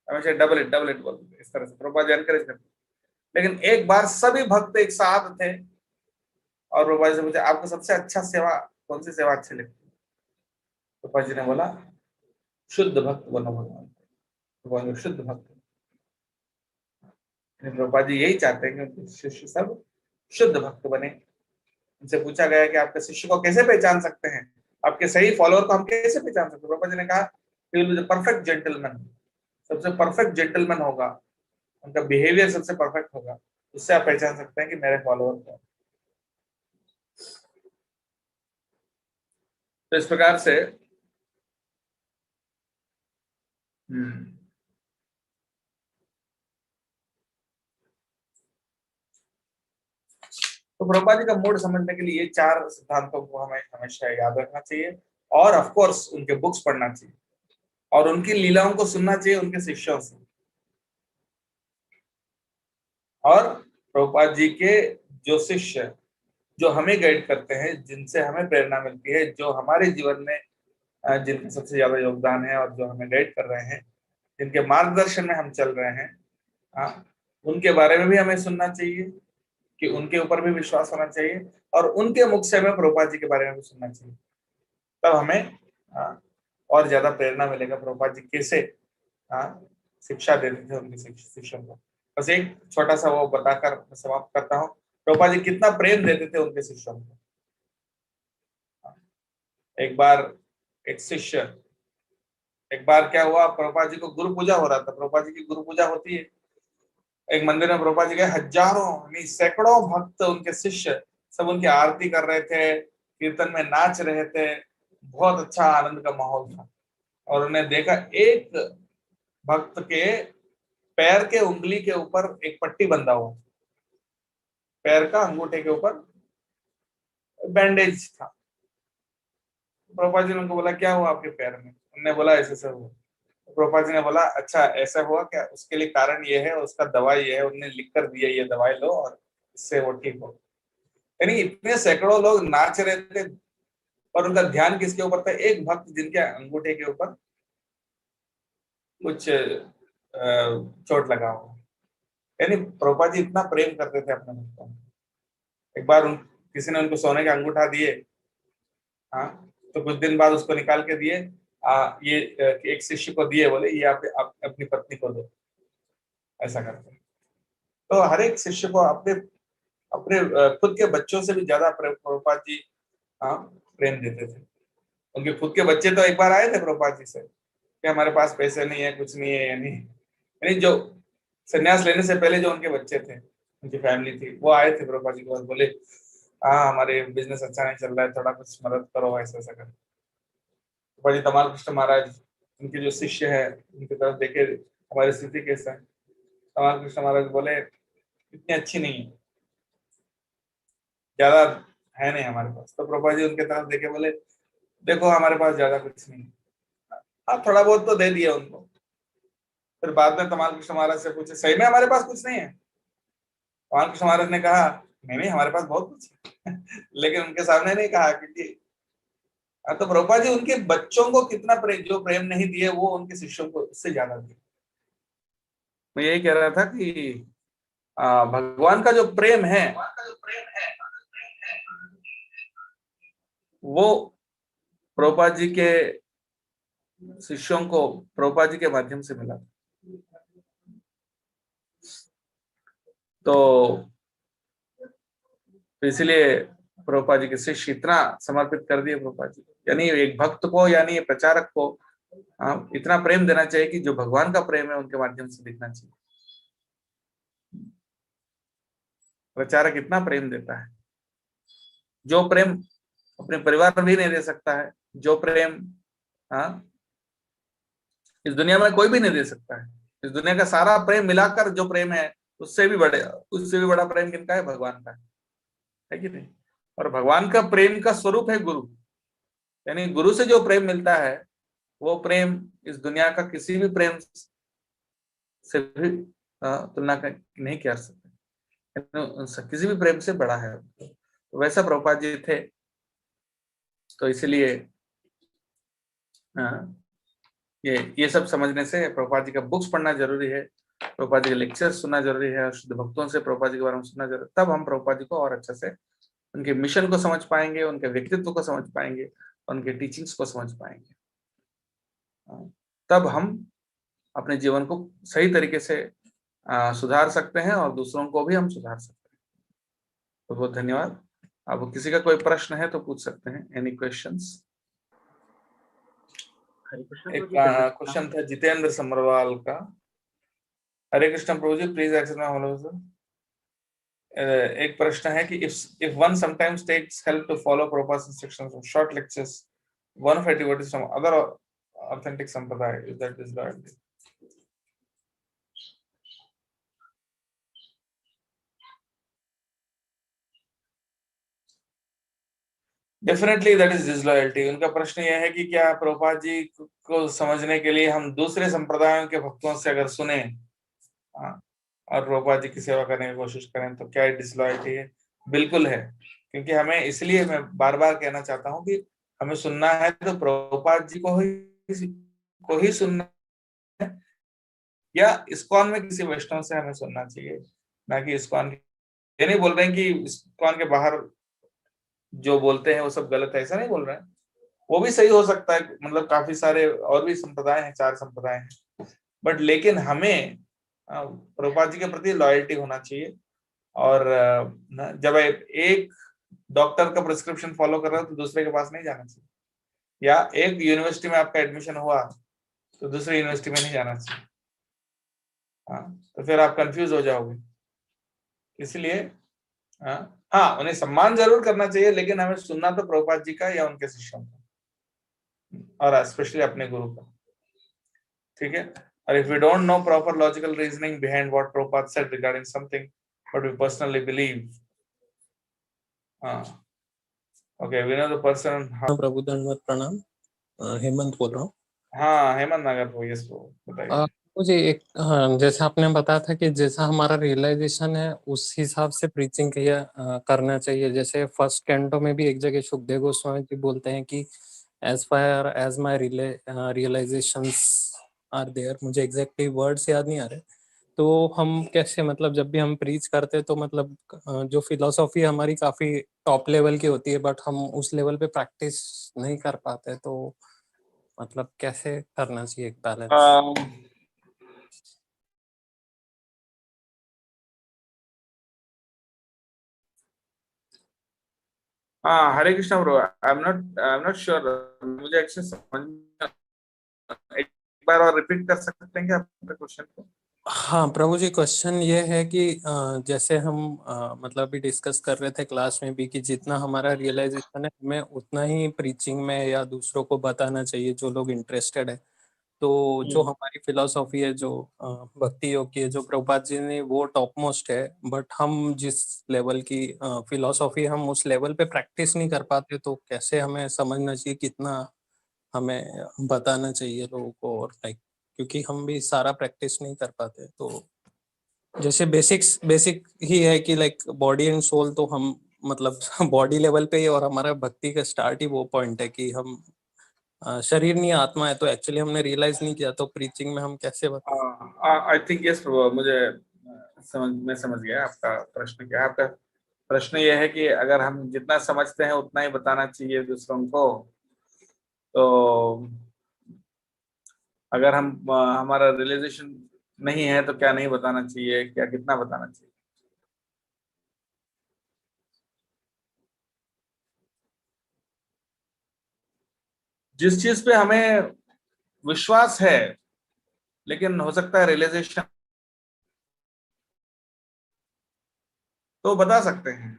[SPEAKER 1] हमेशा डबल इट बोलते थे। इस तरह से प्रभुपाद जी एनकरेज करते। लेकिन एक बार सभी भक्त एक साथ थे और प्रभुपाद जी से पूछा आपको सबसे अच्छा सेवा कौन सी सेवा अच्छी लगती है? प्रभुपाद जी ने बोला शुद्ध भक्त बनो भगवान, भगवान को शुद्ध भक्त। प्रभुपाद जी यही चाहते हैं कि उनके शिष्य सब शुद्ध भक्त बने। उनसे पूछा गया कि आपके शिष्य को कैसे पहचान सकते हैं, आपके सही फॉलोअर को हम कैसे पहचान सकते हैं? प्रभुपाद जी ने कहा परफेक्ट जेंटलमैन, सबसे परफेक्ट जेंटलमैन होगा, उनका बिहेवियर सबसे परफेक्ट होगा, उससे आप पहचान सकते हैं कि मेरे फॉलोअर को। तो इस प्रकार से तो प्रभुपाद जी का मूड समझने के लिए ये 4 सिद्धांतों को हमें हमेशा याद रखना चाहिए और ऑफ कोर्स उनके बुक्स पढ़ना चाहिए और उनकी लीलाओं को सुनना चाहिए उनके शिष्यों से। और प्रभुपाद जी के जो शिष्य जो हमें गाइड करते हैं, जिनसे हमें प्रेरणा मिलती है, जो हमारे जीवन में जिनका सबसे ज्यादा योगदान है और जो हमें गाइड कर रहे हैं, जिनके मार्गदर्शन में हम चल रहे हैं, हाँ, उनके बारे में भी हमें सुनना चाहिए कि उनके ऊपर भी विश्वास होना चाहिए और उनके मुख से हमें प्रभुपाद जी के बारे में भी सुनना चाहिए। तब हमें और ज्यादा प्रेरणा मिलेगा प्रभुपाद जी कैसे शिक्षा देते थे उनके शिष्यों को। बस एक छोटा सा वो बताकर मैं समाप्त करता हूँ, प्रभुपाद जी कितना प्रेम देते थे उनके शिष्यों को। एक बार एक शिष्य, एक बार क्या हुआ, प्रभुपाद जी को गुरु पूजा हो रहा था, प्रभुपाद जी की गुरु पूजा होती है एक मंदिर में, प्रभुपाद जी के हजारों नहीं सैकड़ों भक्त उनके शिष्य सब उनकी आरती कर रहे थे, कीर्तन में नाच रहे थे, बहुत अच्छा आनंद का माहौल था। और उन्हें देखा एक भक्त के पैर के उंगली के ऊपर एक पट्टी बंधा हुआ, पैर का अंगूठे के ऊपर बैंडेज था। प्रभुपाद जी ने उनको बोला क्या हुआ आपके पैर में? उन्होंने बोला ऐसे ऐसे हुआ। प्रभुपाद जी ने बोला अच्छा ऐसा हुआ क्या, उसके लिए कारण ये है, उसका दवाई ये है, उन्होंने लिख कर दिया ये दवाई लो और इससे वो ठीक हो। यानी इतने सैकड़ों लोग नाच रहे थे और उनका ध्यान किसके ऊपर था? एक भक्त जिनके अंगूठे के ऊपर कुछ चोट लगा हो। यानी प्रभुपाद जी इतना प्रेम करते थे अपने भक्तों को। एक बार किसी ने उनको सोने के अंगूठा दिए, हाँ, तो कुछ दिन बाद उसको निकाल के दिए, ये एक शिष्य को दिए, बोले ये आप अपनी पत्नी को दो, ऐसा करते। तो हर एक शिष्य को अपने अपने खुद के बच्चों से भी ज्यादा प्रभुपाद जी प्रेम देते थे। उनके खुद के बच्चे तो एक बार आए थे प्रभुपाद जी से कि हमारे पास पैसे नहीं है, कुछ नहीं है, यानी जो संन्यास लेने से पहले जो उनके बच्चे थे, उनकी फैमिली थी, वो आए थे प्रभुपाद जी के पास, बोले हाँ हमारे बिजनेस अच्छा नहीं चल रहा है, थोड़ा कुछ मदद करो, ऐसा ऐसा कर। प्रभुपाद जी तमाल कृष्ण महाराज उनके जो शिष्य है उनकी तरफ देखे, हमारी स्थिति कैसा है? तमाल कृष्ण महाराज बोले इतनी अच्छी नहीं है, ज्यादा है नहीं हमारे पास। तो प्रभुपाद जी उनके तरफ देखे, बोले देखो हमारे पास ज्यादा कुछ नहीं है, हाँ थोड़ा बहुत तो दे दिया उनको। फिर बाद में तमाल कृष्ण महाराज से पूछे सही में हमारे पास कुछ नहीं है? तमाल कृष्ण महाराज ने कहा नहीं नहीं हमारे पास बहुत कुछ है लेकिन उनके सामने नहीं कहा, क्योंकि तो प्रभुपाद जी उनके बच्चों को कितना प्रेम, जो प्रेम नहीं दिए वो उनके शिष्यों को उससे ज्यादा दिए। मैं यही कह रहा था कि भगवान का जो प्रेम है वो प्रभुपाद जी के शिष्यों को प्रभुपाद जी के माध्यम से मिला। तो इसलिए प्रभुपाद जी के शिष्य इतना समर्पित कर दिए प्रभुपाद जी, यानी एक भक्त को, यानी प्रचारक को इतना प्रेम देना चाहिए कि जो भगवान का प्रेम है उनके माध्यम से दिखना चाहिए। प्रचारक इतना प्रेम देता है जो प्रेम अपने परिवार में भी नहीं दे सकता है, जो प्रेम इस दुनिया में कोई भी नहीं दे सकता है। इस दुनिया का सारा प्रेम मिलाकर जो प्रेम है उससे भी बड़ा प्रेम किनका है? भगवान का है कि नहीं? और भगवान का प्रेम का स्वरूप है गुरु, यानी गुरु से जो प्रेम मिलता है वो प्रेम इस दुनिया का किसी भी प्रेम से भी तुलना नहीं कर सकते, किसी भी प्रेम से बड़ा है। वैसा प्रभुपाद जी थे। तो इसलिए ये सब समझने से प्रभुपाद जी का बुक्स पढ़ना जरूरी है, प्रभुपाद जी के लेक्चर्स सुनना जरूरी है, और शुद्ध भक्तों से प्रभुपाद जी के बारे में सुनना जरूरी, तब हम प्रभुपाद जी को और अच्छे से उनके मिशन को समझ पाएंगे, उनके व्यक्तित्व को समझ पाएंगे, उनके टीचिंग्स को समझ पाएंगे। तब हम अपने जीवन को सही तरीके से सुधार सकते हैं और दूसरों को भी हम सुधार सकते हैं। तो बहुत धन्यवाद। अब किसी का कोई प्रश्न है तो पूछ सकते हैं। Any questions? एक क्वेश्चन था जितेंद्र समरवाल का। हरे कृष्ण प्रभु जी, please accept my hello sir. एक प्रश्न है कि if one sometimes takes help to follow Prabhupada's instructions of short lectures, one of it devotees from other authentic sampradaya, is that disloyalty? Definitely that is disloyalty. उनका प्रश्न यह है कि क्या प्रभुपाद जी को समझने के लिए हम दूसरे संप्रदायों के भक्तों से अगर सुने और प्रभुपाद जी की सेवा करने की कोशिश करें तो क्या डिसलॉयल्टी है? बिल्कुल है, क्योंकि हमें, इसलिए मैं बार बार कहना चाहता हूँ कि हमें सुनना है तो प्रभुपाद जी को ही सुनना है, या इस्कॉन में किसी वैष्णव से हमें सुनना चाहिए, ना कि इस्कॉन। ये नहीं बोल रहे हैं कि इस्कॉन के बाहर जो बोलते हैं वो सब गलत है, ऐसा नहीं बोल रहे हैं, वो भी सही हो सकता है, मतलब काफी सारे और भी संप्रदाय हैं, 4 संप्रदाय हैं, बट लेकिन हमें प्रभुपाद जी के प्रति लॉयल्टी होना चाहिए। और जब एक डॉक्टर का प्रिस्क्रिप्शन फॉलो कर रहे हो तो दूसरे के पास नहीं जाना चाहिए, या एक यूनिवर्सिटी में आपका एडमिशन हुआ तो दूसरी यूनिवर्सिटी में नहीं जाना चाहिए। तो फिर आप कंफ्यूज हो जाओगे। इसलिए हाँ, उन्हें सम्मान जरूर करना चाहिए, लेकिन हमें सुनना तो प्रभुपाद जी का या उनके शिष्यों का, और स्पेशली अपने गुरु का। ठीक है? और if we don't know proper logical reasoning behind what Prabhupada said regarding something, but we personally believe, okay, we know the person.
[SPEAKER 2] प्रभु दंडवत प्रणाम, हेमंत बोल रहा हूँ।
[SPEAKER 1] हाँ, हेमंत नगर को, यस, वो बताइए।
[SPEAKER 2] मुझे एक, हाँ, जैसे आपने बताया था कि जैसा हमारा रियलाइजेशन है उस हिसाब से प्रीचिंग करना चाहिए। जैसे फर्स्ट कैंटो में भी एक जगह सुखदेव गोस्वामी जी बोलते हैं कि as far as my realisations are there, मुझे एग्जैक्टली वर्ड्स याद नहीं आ रहे। तो हम कैसे, मतलब जब भी हम प्रीच करते तो मतलब जो फिलोसॉफी हमारी काफी टॉप लेवल की होती है, बट हम उस लेवल पे प्रैक्टिस नहीं कर पाते, तो मतलब कैसे करना चाहिए एक बैलेंस?
[SPEAKER 1] हाँ, Hare Krishna bro, I am not sure, मुझे एक्चुअली समझ, एक बार और रिपीट कर सकते हैं क्या आपके क्वेश्चन को?
[SPEAKER 2] हाँ प्रभु जी, क्वेश्चन ये है कि जैसे हम मतलब अभी डिस्कस कर रहे थे क्लास में भी कि जितना हमारा रियलाइजेशन है हमें उतना ही प्रीचिंग में या दूसरों को बताना चाहिए जो लोग इंटरेस्टेड है। तो जो हमारी फिलोसॉफी है, जो भक्ति योग की है, जो प्रभुपाद जी ने, वो टॉप मोस्ट है, बट हम जिस लेवल की फिलोसॉफी, हम उस लेवल पे प्रैक्टिस नहीं कर पाते, तो कैसे हमें समझना चाहिए, कितना हमें बताना चाहिए लोगों को, और लाइक क्योंकि हम भी सारा प्रैक्टिस नहीं कर पाते। तो जैसे बेसिक ही है कि लाइक बॉडी एंड सोल, तो हम मतलब बॉडी लेवल पे ही, और हमारा भक्ति का स्टार्ट ही वो पॉइंट है कि हम शरीर नहीं आत्मा है, तो एक्चुअली हमने रियलाइज नहीं किया, तो प्रीचिंग में हम कैसे बताएं?
[SPEAKER 1] आई थिंक यस, मुझे मैं समझ गया आपका प्रश्न क्या है। आपका प्रश्न ये है कि अगर हम जितना समझते हैं उतना ही बताना चाहिए दूसरों को, तो अगर हम हमारा रियलाइजेशन नहीं है तो क्या नहीं बताना चाहिए, क्या कितना बताना चाहिए? जिस चीज पे हमें विश्वास है लेकिन हो सकता है रियलाइजेशन, तो बता सकते हैं।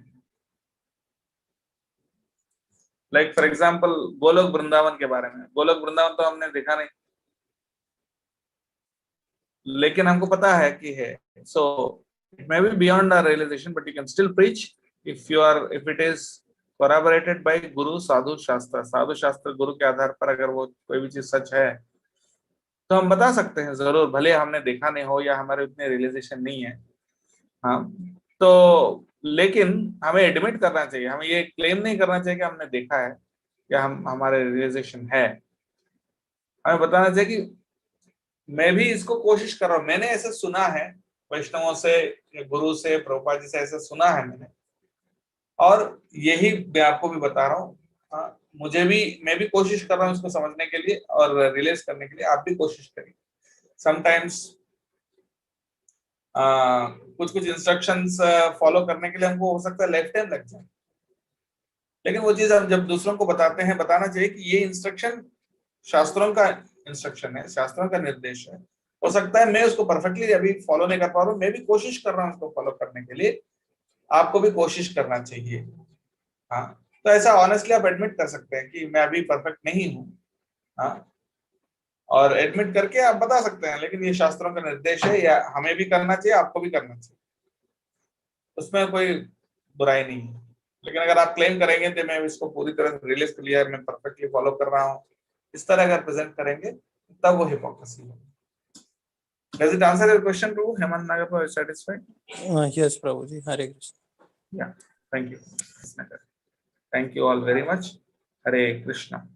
[SPEAKER 1] Like for example Golok Vrindavan के बारे में, गोलोक वृंदावन तो हमने देखा नहीं, लेकिन हमको पता है कि है। So it may be beyond our realisation, but you can still preach if it is corroborated by गुरु साधु शास्त्र, साधु शास्त्र गुरु के आधार पर अगर वो कोई भी चीज सच है तो हम बता सकते हैं जरूर, भले हमने देखा नहीं हो या हमारे उतने रियलाइजेशन नहीं है। हाँ, तो लेकिन हमें एडमिट करना चाहिए, हमें ये क्लेम नहीं करना चाहिए कि हमने देखा है या हम हमारे रियलाइजेशन है। हमें बताना चाहिए कि मैं भी इसको कोशिश कर रहा हूं, मैंने ऐसे सुना है वैष्णवों से, गुरु से, प्रभुपाद जी से ऐसे सुना है मैंने, और यही मैं आपको भी बता रहा हूँ। हाँ, मैं भी कोशिश कर रहा हूँ इसको समझने के लिए और रियलाइज करने के लिए। आप भी कोशिश करिए। समटाइम्स कुछ कुछ इंस्ट्रक्शंस फॉलो करने के लिए हमको हो सकता है लाइफ टाइम लग जाए, लेकिन वो चीज हम जब दूसरों को बताते हैं, बताना चाहिए कि ये इंस्ट्रक्शन शास्त्रों का इंस्ट्रक्शन है, शास्त्रों का निर्देश है। हो सकता है मैं उसको परफेक्टली अभी फॉलो नहीं कर पा रहा हूँ, मैं भी कोशिश कर रहा हूँ उसको फॉलो करने के लिए, आपको भी कोशिश करना चाहिए। हाँ, तो ऐसा ऑनेस्टली आप एडमिट कर सकते हैं कि मैं अभी परफेक्ट नहीं हूँ। हाँ, और एडमिट करके आप बता सकते हैं, लेकिन ये शास्त्रों का निर्देश है, या हमें भी करना चाहिए, आपको भी करना चाहिए, उसमें कोई बुराई नहीं है। लेकिन अगर आप क्लेम करेंगे तो मैं इसको पूरी तरह से रियलाइज कर लिया, मैं परफेक्टली फॉलो कर रहा हूँ, इस तरह अगर प्रेजेंट करेंगे तब वो हिपोक्रेसी है। Does it answer your question, Prabhu? Hemant Nagar, is satisfied?
[SPEAKER 2] Yes, Prabhuji. Hare Krishna.
[SPEAKER 1] Yeah, thank you. Thank you all very much. Hare Krishna.